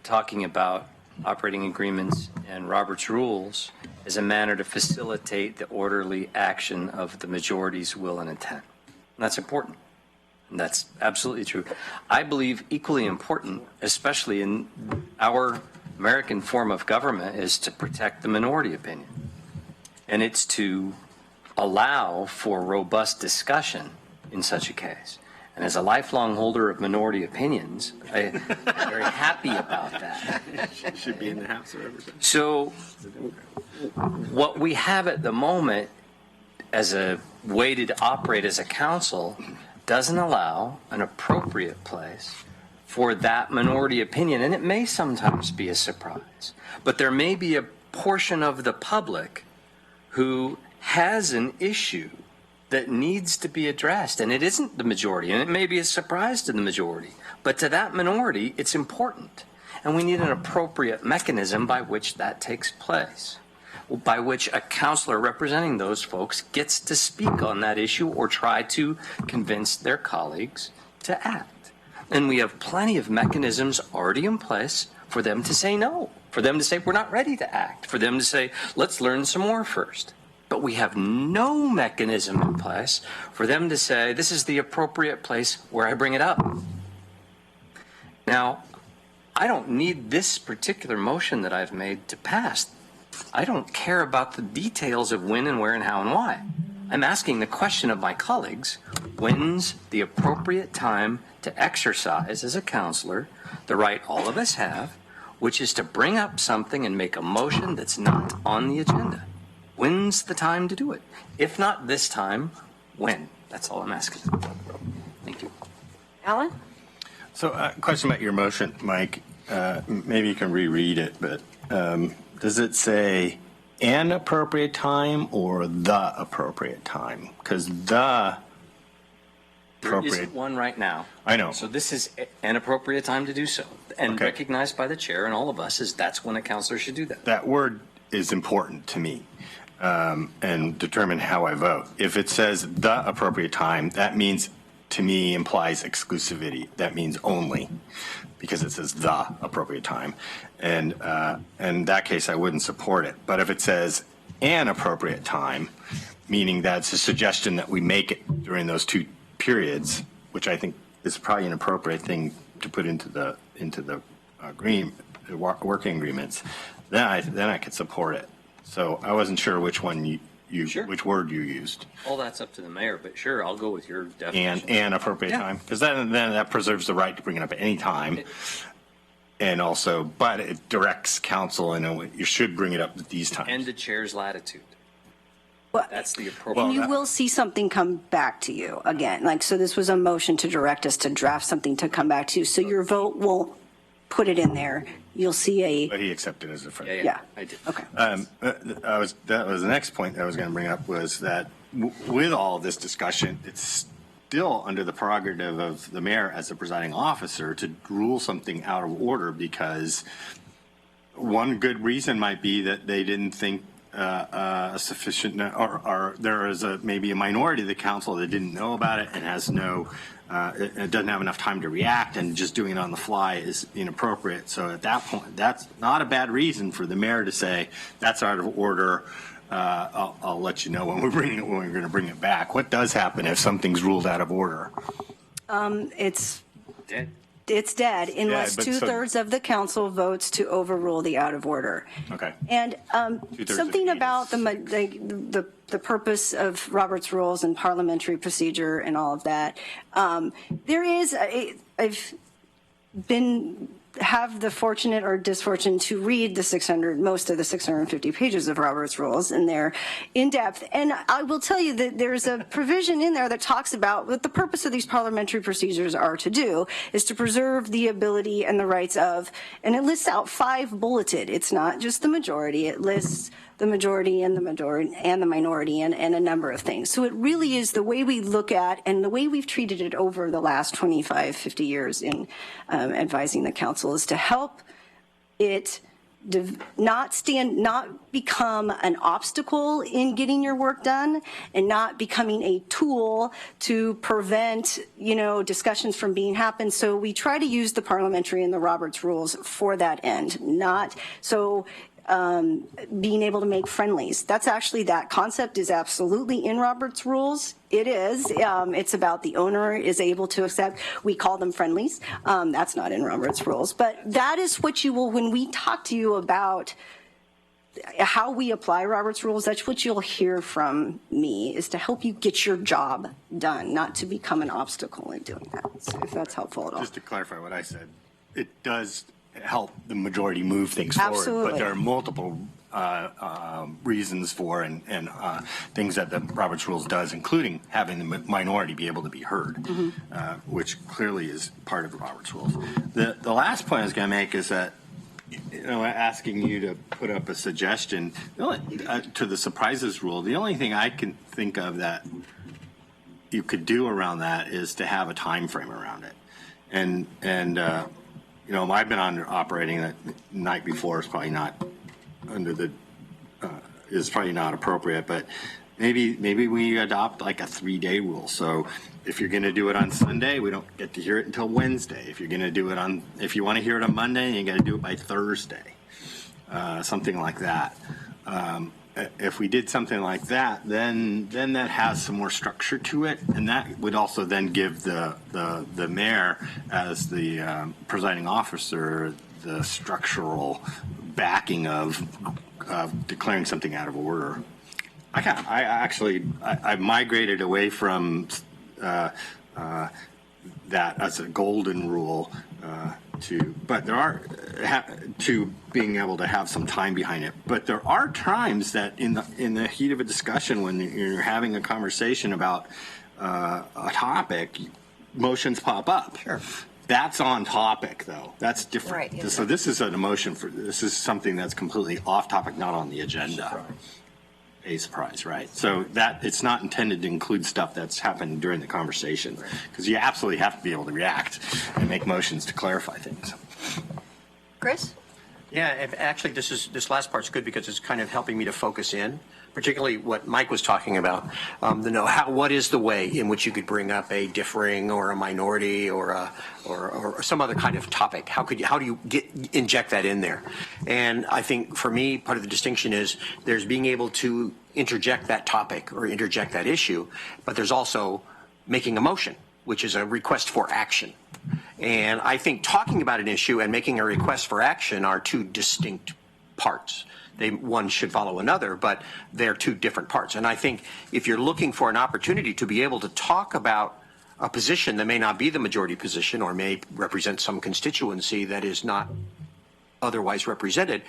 talking about operating agreements and Robert's rules as a manner to facilitate the orderly action of the majority's will and intent. And that's important. And that's absolutely true. I believe equally important, especially in our American form of government, is to protect the minority opinion. And it's to allow for robust discussion in such a case. And as a lifelong holder of minority opinions, I'm very happy about that. Should be in the House of Representatives. So what we have at the moment as a way to operate as a council doesn't allow an appropriate place for that minority opinion. And it may sometimes be a surprise, but there may be a portion of the public who has an issue that needs to be addressed, and it isn't the majority, and it may be a surprise to the majority, but to that minority, it's important. And we need an appropriate mechanism by which that takes place, by which a counselor representing those folks gets to speak on that issue or try to convince their colleagues to act. And we have plenty of mechanisms already in place for them to say no, for them to say we're not ready to act, for them to say let's learn some more first. But we have no mechanism in place for them to say this is the appropriate place where I bring it up. Now, I don't need this particular motion that I've made to pass. I don't care about the details of when and where and how and why. I'm asking the question of my colleagues, when's the appropriate time to exercise as a counselor the right all of us have, which is to bring up something and make a motion that's not on the agenda? When's the time to do it? If not this time, when? That's all I'm asking. Thank you. Alan? So a question about your motion, Mike. Maybe you can reread it, but does it say an appropriate time or the appropriate time? Because the There isn't one right now. I know. So this is an appropriate time to do so. And Okay. recognized by the chair and all of us is that's when a counselor should do that. That word is important to me and determine how I vote. If it says the appropriate time, that means, to me, implies exclusivity. That means only, because it says the appropriate time. And in that case, I wouldn't support it. But if it says an appropriate time, meaning that's a suggestion that we make it during those two periods, which I think is probably an appropriate thing to put into the working agreements, then I could support it. So I wasn't sure which one Sure. which word you used. All that's up to the mayor, but sure, I'll go with your definition. And appropriate Yeah. time, because then that preserves the right to bring it up at any time. And also, but it directs council, and you should bring it up at these times. And the chair's latitude. Well, That's the appropriate. And you will see something come back to you again. Like, so this was a motion to direct us to draft something to come back to you. So your vote won't put it in there. You'll see But he accepted as a friend. yeah. I did. Okay. That was the next point I was going to bring up, was that with all this discussion, it's still under the prerogative of the mayor as the presiding officer to rule something out of order, because one good reason might be that they didn't think sufficient, or there is maybe a minority of the council that didn't know about it and has it doesn't have enough time to react, and just doing it on the fly is inappropriate. So at that point, that's not a bad reason for the mayor to say that's out of order. I'll let you know when we're going to bring it back. What does happen if something's ruled out of order? It's Dead. it's dead unless but so- 2/3 of the council votes to overrule the out of order. Okay. And 2/3 of something the about the purpose of Robert's rules and parliamentary procedure and all of that. There is, I've been have the fortunate or disfortune to read most of the 650 pages of Robert's Rules, and they're in depth. And I will tell you that there's a provision in there that talks about what the purpose of these parliamentary procedures are to do is to preserve the ability and the rights of, and it lists out 5 bulleted. It's not just the majority. It lists the majority and the minority and a number of things. So it really is the way we look at and the way we've treated it over the last 25, 50 years in advising the council is to help it not become an obstacle in getting your work done and not becoming a tool to prevent, discussions from being happened. So we try to use the parliamentary and the Roberts Rules for that end, not so being able to make friendlies. That concept is absolutely in Robert's Rules. It is. It's about the owner is able to accept. We call them friendlies. That's not in Robert's Rules. But that is what you will, when we talk to you about how we apply Robert's Rules, that's what you'll hear from me, is to help you get your job done, not to become an obstacle in doing that. So if that's helpful at all. Just to clarify what I said, it does help the majority move things forward. Absolutely. But there are multiple reasons for and things that the Roberts Rules does, including having the minority be able to be heard, which clearly is part of the Roberts Rules. The last point I was going to make is that, asking you to put up a suggestion to the surprises rule, the only thing I can think of that you could do around that is to have a time frame around it. And I've been operating that night before is probably not is probably not appropriate, but maybe we adopt like a 3-day rule. So if you're going to do it on Sunday, we don't get to hear it until Wednesday. If you're going to do it if you want to hear it on Monday, you got to do it by Thursday, something like that. If we did something like that, then that has some more structure to it, and that would also then give the mayor, as the presiding officer, the structural backing of declaring something out of order. I migrated away from that as a golden rule to being able to have some time behind it. But there are times that in the heat of a discussion, when you're having a conversation about a topic, motions pop up. Sure. That's on topic, though. That's different. Right. So this is an emotion this is something that's completely off topic, not on the agenda. A surprise, right? So that it's not intended to include stuff that's happened during the conversation, because you absolutely have to be able to react and make motions to clarify things. Chris? Yeah, actually, this last part's good because it's kind of helping me to focus in, particularly what Mike was talking about. What is the way in which you could bring up a differing or a minority or some other kind of topic? How do you inject that in there? And I think for me, part of the distinction is there's being able to interject that topic or interject that issue, but there's also making a motion, which is a request for action. And I think talking about an issue and making a request for action are two distinct parts. One should follow another, but they're two different parts. And I think if you're looking for an opportunity to be able to talk about a position that may not be the majority position or may represent some constituency that is not otherwise represented,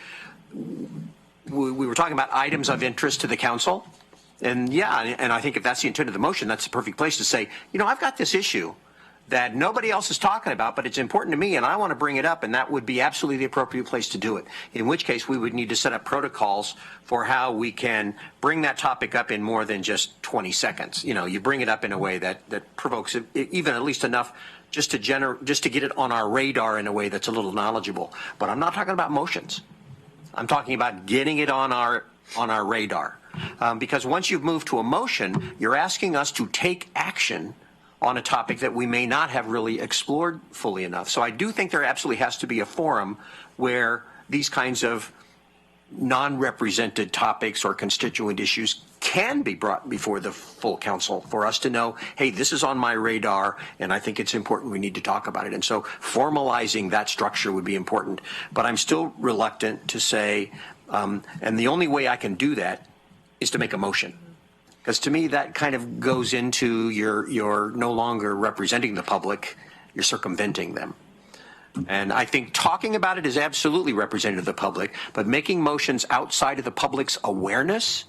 we were talking about items of interest to the council. And I think if that's the intent of the motion, that's the perfect place to say, I've got this issue that nobody else is talking about, but it's important to me and I want to bring it up, and that would be absolutely the appropriate place to do it. In which case we would need to set up protocols for how we can bring that topic up in more than just 20 seconds. You bring it up in a way that provokes it, even at least enough just to get it on our radar in a way that's a little knowledgeable. But I'm not talking about motions. I'm talking about getting it on our radar. Because once you've moved to a motion, you're asking us to take action on a topic that we may not have really explored fully enough. So I do think there absolutely has to be a forum where these kinds of non-represented topics or constituent issues can be brought before the full council for us to know, hey, this is on my radar and I think it's important, we need to talk about it. And so formalizing that structure would be important. But I'm still reluctant to say, and the only way I can do that is to make a motion. Because to me, that kind of goes into you're no longer representing the public, you're circumventing them. And I think talking about it is absolutely representative of the public, but making motions outside of the public's awareness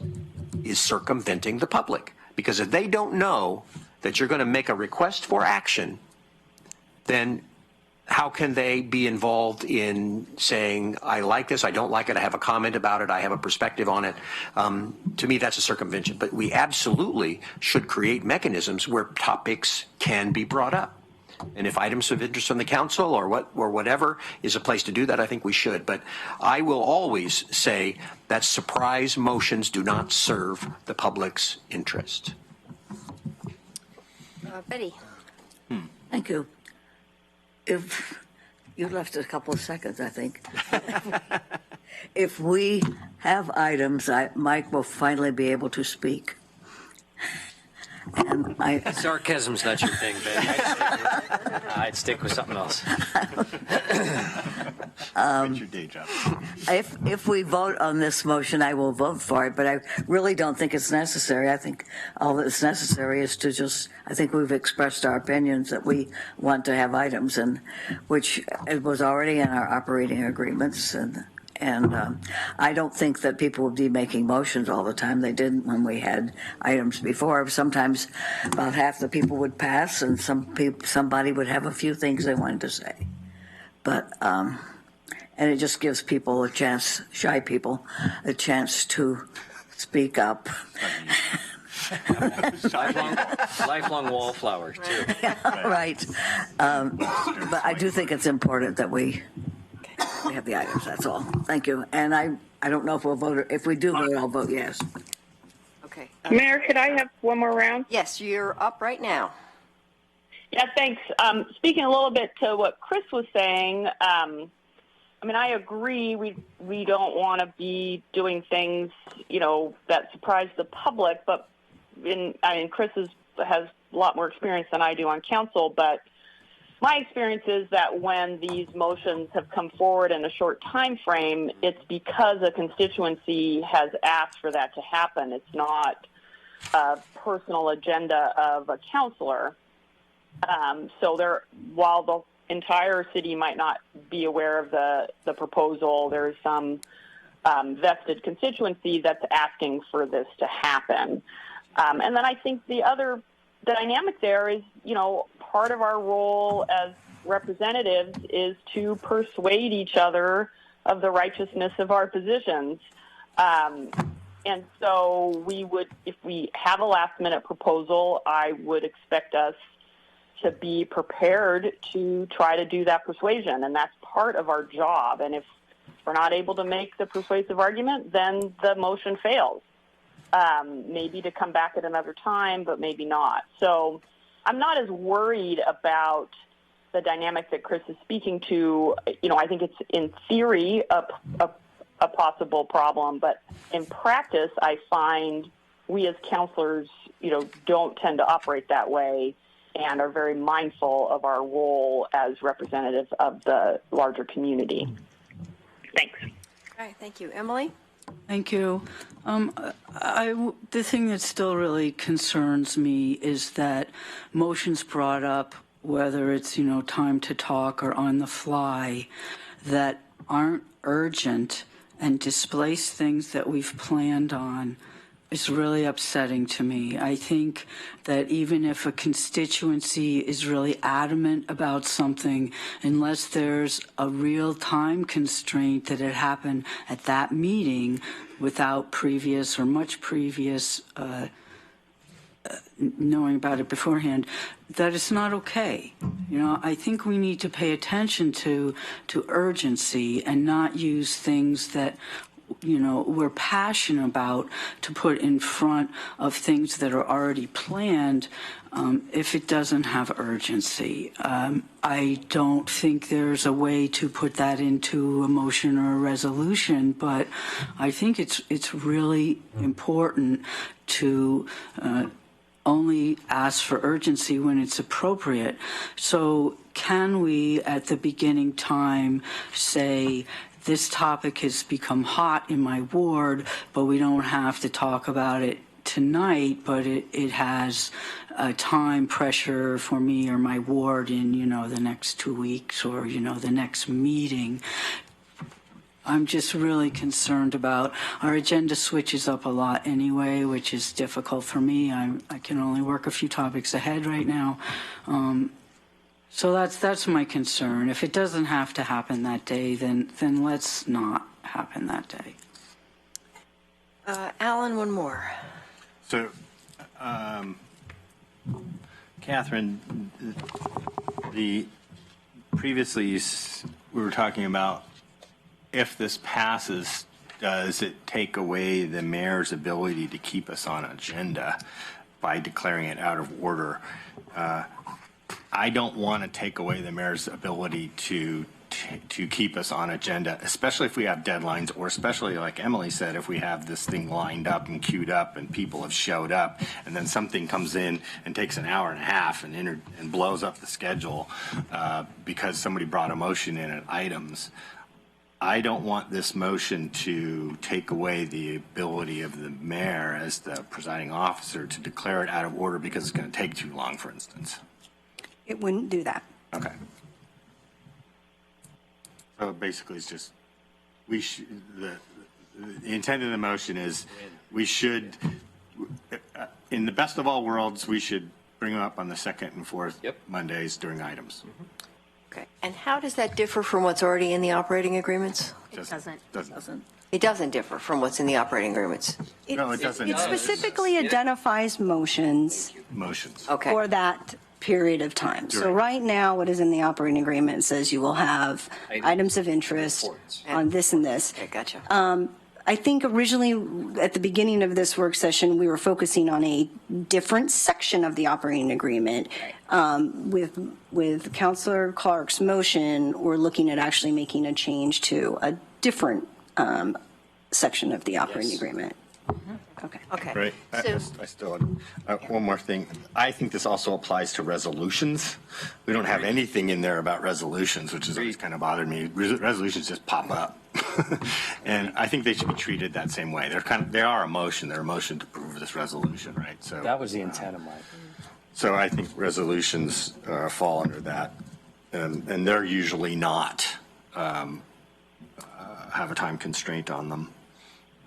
is circumventing the public. Because if they don't know that you're going to make a request for action, then how can they be involved in saying, I like this, I don't like it, I have a comment about it, I have a perspective on it? To me, that's a circumvention. But we absolutely should create mechanisms where topics can be brought up. And if items of interest from the council or whatever is a place to do that, I think we should. But I will always say that surprise motions do not serve the public's interest. Betty. Thank you. If you left a couple of seconds, I think. If we have items, Mike will finally be able to speak. And Sarcasm's not your thing, baby. I'd stick with something else. What's your day job? if we vote on this motion, I will vote for it, but I really don't think it's necessary. I think all that's necessary is to just, I think we've expressed our opinions that we want to have items, and which it was already in our operating agreements, and I don't think that people would be making motions all the time. They didn't when we had items before. Sometimes about half the people would pass, and somebody would have a few things they wanted to say. But and it just gives people a chance, shy people, a chance to speak up. Lifelong wallflowers, too. Right. But I do think it's important that we have the items, that's all. Thank you. And I don't know if we'll vote, if we do vote, I'll vote yes. Okay. Mayor, could I have one more round? Yes, you're up right now. Yeah, thanks. Speaking a little bit to what Chris was saying, I mean, I agree. We don't want to be doing things, that surprise the public. But Chris has a lot more experience than I do on council. But my experience is that when these motions have come forward in a short time frame, it's because a constituency has asked for that to happen. It's not a personal agenda of a councilor. So while the entire city might not be aware of the proposal, there's some vested constituency that's asking for this to happen. And then I think the other dynamic there is, part of our role as representatives is to persuade each other of the righteousness of our positions. And so if we have a last-minute proposal, I would expect us to be prepared to try to do that persuasion, and that's part of our job. And if we're not able to make the persuasive argument, then the motion fails. Maybe to come back at another time, but maybe not. So I'm not as worried about the dynamic that Chris is speaking to. I think it's in theory a possible problem, but in practice, I find we as counselors, don't tend to operate that way and are very mindful of our role as representatives of the larger community. Thanks. All right, thank you. Emily? Thank you. The thing that still really concerns me is that motions brought up, whether it's, time to talk or on the fly, that aren't urgent and displace things that we've planned on is really upsetting to me. I think that even if a constituency is really adamant about something, unless there's a real time constraint that it happened at that meeting without previous or much previous knowing about it beforehand, that it's not okay. I think we need to pay attention to urgency and not use things that we're passionate about to put in front of things that are already planned if it doesn't have urgency. I don't think there's a way to put that into a motion or a resolution, but I think it's really important to only ask for urgency when it's appropriate. So can we, at the beginning time, say, this topic has become hot in my ward, but we don't have to talk about it tonight, but it has a time pressure for me or my ward in, the next 2 weeks or, the next meeting. I'm just really concerned about, our agenda switches up a lot anyway, which is difficult for me. I can only work a few topics ahead right now. So that's my concern. If it doesn't have to happen that day, then let's not happen that day. Alan, one more. So, Catherine, previously we were talking about if this passes, does it take away the mayor's ability to keep us on agenda by declaring it out of order? I don't want to take away the mayor's ability to keep us on agenda, especially if we have deadlines, or especially like Emily said, if we have this thing lined up and queued up and people have showed up, and then something comes in and takes an hour and a half and blows up the schedule because somebody brought a motion in at items. I don't want this motion to take away the ability of the mayor as the presiding officer to declare it out of order because it's going to take too long, for instance. It wouldn't do that. Okay. So basically, it's just the intent of the motion is we should, in the best of all worlds, we should bring them up on the second and fourth Mondays during items. Okay. And how does that differ from what's already in the operating agreements? It doesn't. It doesn't differ from what's in the operating agreements. No, it doesn't. It specifically identifies motions Okay. for that period of time. So right now, what is in the operating agreement says you will have items of interest on this and this. Okay, gotcha. I think originally at the beginning of this work session, we were focusing on a different section of the operating agreement. With Councilor Clark's motion, we're looking at actually making a change to a different section of the operating agreement. Okay. Okay. Right. I still one more thing. I think this also applies to resolutions. We don't have anything in there about resolutions, which has always kind of bothered me. Resolutions just pop up. And I think they should be treated that same way. They are a motion. They're a motion to approve this resolution, right? So That was the intent of my. So I think resolutions fall under that, and they're usually not have a time constraint on them.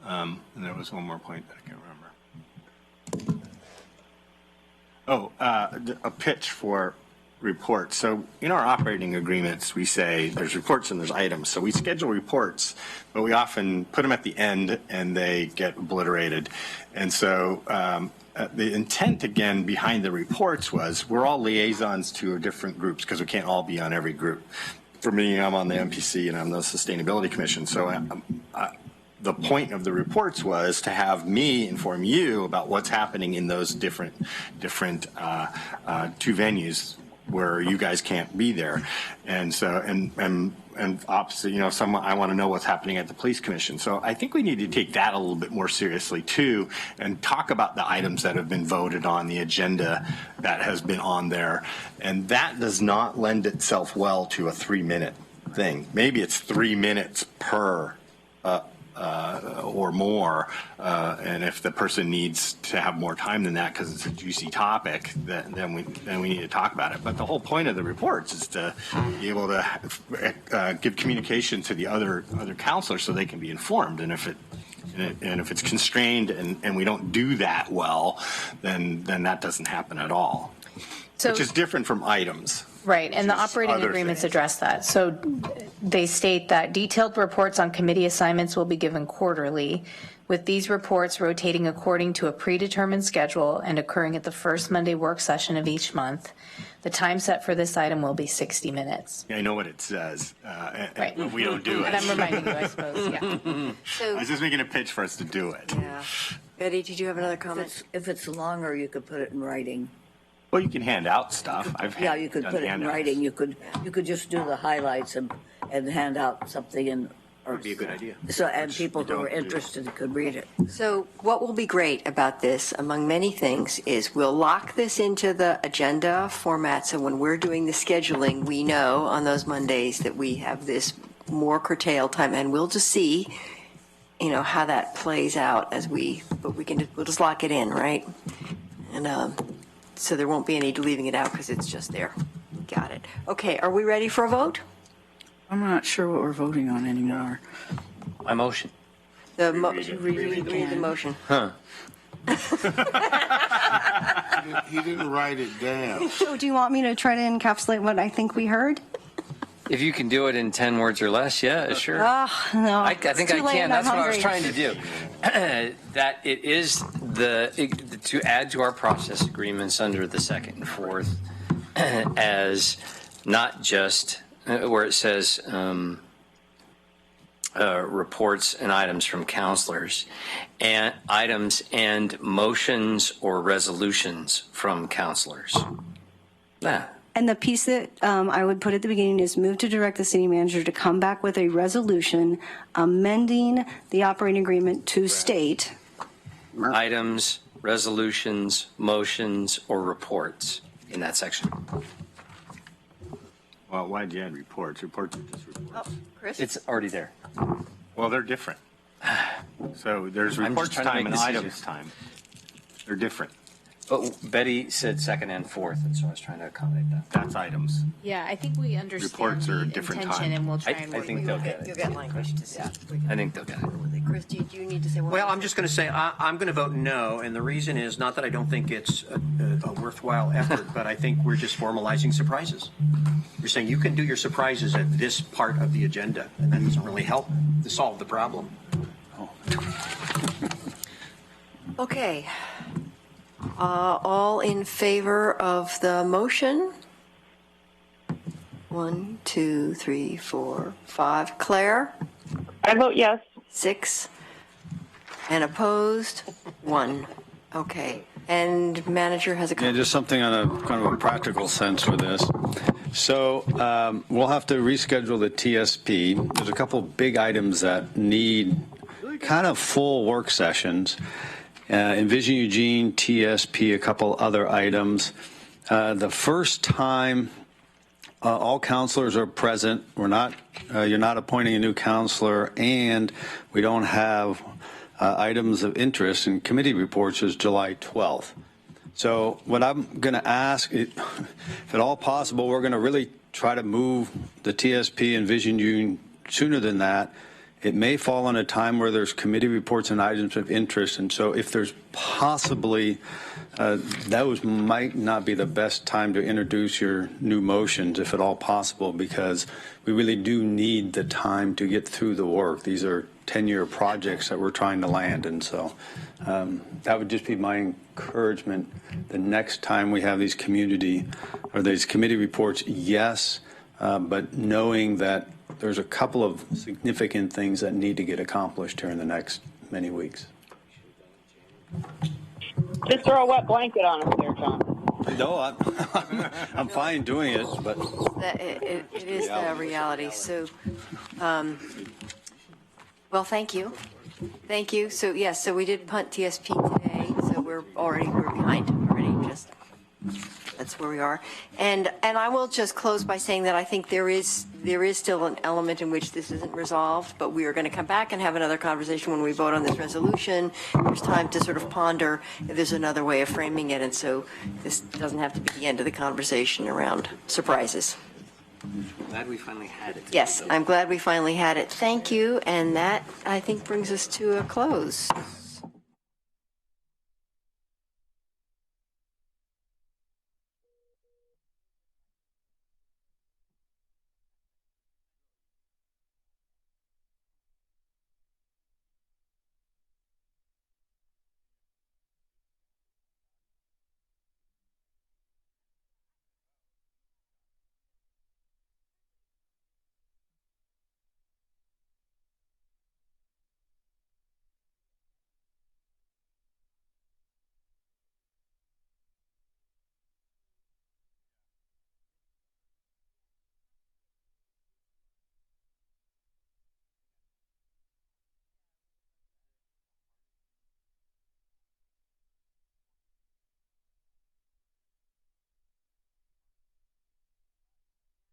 And there was one more point that I can't remember. Oh, a pitch for reports. So in our operating agreements, we say there's reports and there's items. So we schedule reports, but we often put them at the end and they get obliterated. And so the intent again behind the reports was we're all liaisons to different groups because we can't all be on every group. For me, I'm on the MPC and I'm the Sustainability Commission. So the point of the reports was to have me inform you about what's happening in those different two venues where you guys can't be there. And so, and opposite, I want to know what's happening at the police commission. So I think we need to take that a little bit more seriously too, and talk about the items that have been voted on the agenda that has been on there. And that does not lend itself well to a 3-minute thing. Maybe it's 3 minutes per or more, and if the person needs to have more time than that because it's a juicy topic, then we need to talk about it. But the whole point of the reports is to be able to give communication to the other counselors so they can be informed. And if it's constrained and we don't do that well, then that doesn't happen at all. So, which is different from items. Right, and the Which is operating other agreements things. address that. So they state that detailed reports on committee assignments will be given quarterly, with these reports rotating according to a predetermined schedule and occurring at the first Monday work session of each month. The time set for this item will be 60 minutes. I know what it says, Right. but we don't do it. And I'm reminding you, I suppose, yeah. I So, was just making a pitch for us to do it. yeah. Betty, did you have another comment? If it's longer, you could put it in writing. Well, you can hand out stuff. Yeah, you could put it in writing. You could just do the highlights and hand out something and. Would be a good idea. So, and people who don't are do. interested could read it. So what will be great about this, among many things, is we'll lock this into the agenda format. So when we're doing the scheduling, we know on those Mondays that we have this more curtailed time, and we'll just see how that plays out but we'll just lock it in, right? And so there won't be any leaving it out because it's just there. Got it. Okay, are we ready for a vote? I'm not sure what we're voting on anymore. My motion. Read again. the motion. Huh. He didn't write it down. So do you want me to try to encapsulate what I think we heard? If you can do it in 10 words or less, yeah, sure. No. I think I can. That's what I was trying to do. That it is to add to our process agreements under the second and fourth as not just where it says reports and items from counselors, and items and motions or resolutions from counselors. And the piece that I would put at the beginning is move to direct the city manager to come back with a resolution amending the operating agreement to state Items, resolutions, motions, or reports in that section. Well, why'd you add reports? Reports are just reports. Chris? It's already there. Well, they're different. So there's I'm just reports trying to time make and decisions. items time. They're different. But Betty said second and fourth, and so I was trying to accommodate that. That's items. Yeah, I think we understand Reports are a the different intention, time. and we'll try I and work think with they'll it. get it. You'll get language to see. I think they'll get it. Chris, do you need to say one? Well, I'm just going to say I'm going to vote no, and the reason is not that I don't think it's a worthwhile effort, but I think we're just formalizing surprises. You're saying you can do your surprises at this part of the agenda, and that doesn't really help to solve the problem. Okay. All in favor of the motion? 1, 2, 3, 4, 5. Claire? I vote yes. 6. And opposed? 1. Okay. And manager has a Yeah, comment. just something on a kind of a practical sense for this. So we'll have to reschedule the TSP. There's a couple big items that need kind of full work sessions. Envision Eugene, TSP, a couple other items. The first time all counselors are present, you're not appointing a new counselor, and we don't have items of interest in committee reports is July 12th. So what I'm going to ask, if at all possible, we're going to really try to move the TSP and Vision June sooner than that. It may fall on a time where there's committee reports and items of interest. And so if there's possibly, those might not be the best time to introduce your new motions, if at all possible, because we really do need the time to get through the work. These are 10-year projects that we're trying to land. And so that would just be my encouragement. The next time we have these committee reports, yes, but knowing that there's a couple of significant things that need to get accomplished here in the next many weeks. Just throw a wet blanket on us there, John. No, I'm fine doing it, but It is the reality. So, well, thank you. Thank you. So, yes, so we did punt TSP today, so we're behind already. Just that's where we are. And I will just close by saying that I think there is still an element in which this isn't resolved, but we are going to come back and have another conversation when we vote on this resolution. There's time to sort of ponder if there's another way of framing it, and so this doesn't have to be the end of the conversation around surprises. Glad we finally had it. Yes, I'm glad we finally had it. Thank you, and that, I think, brings us to a close.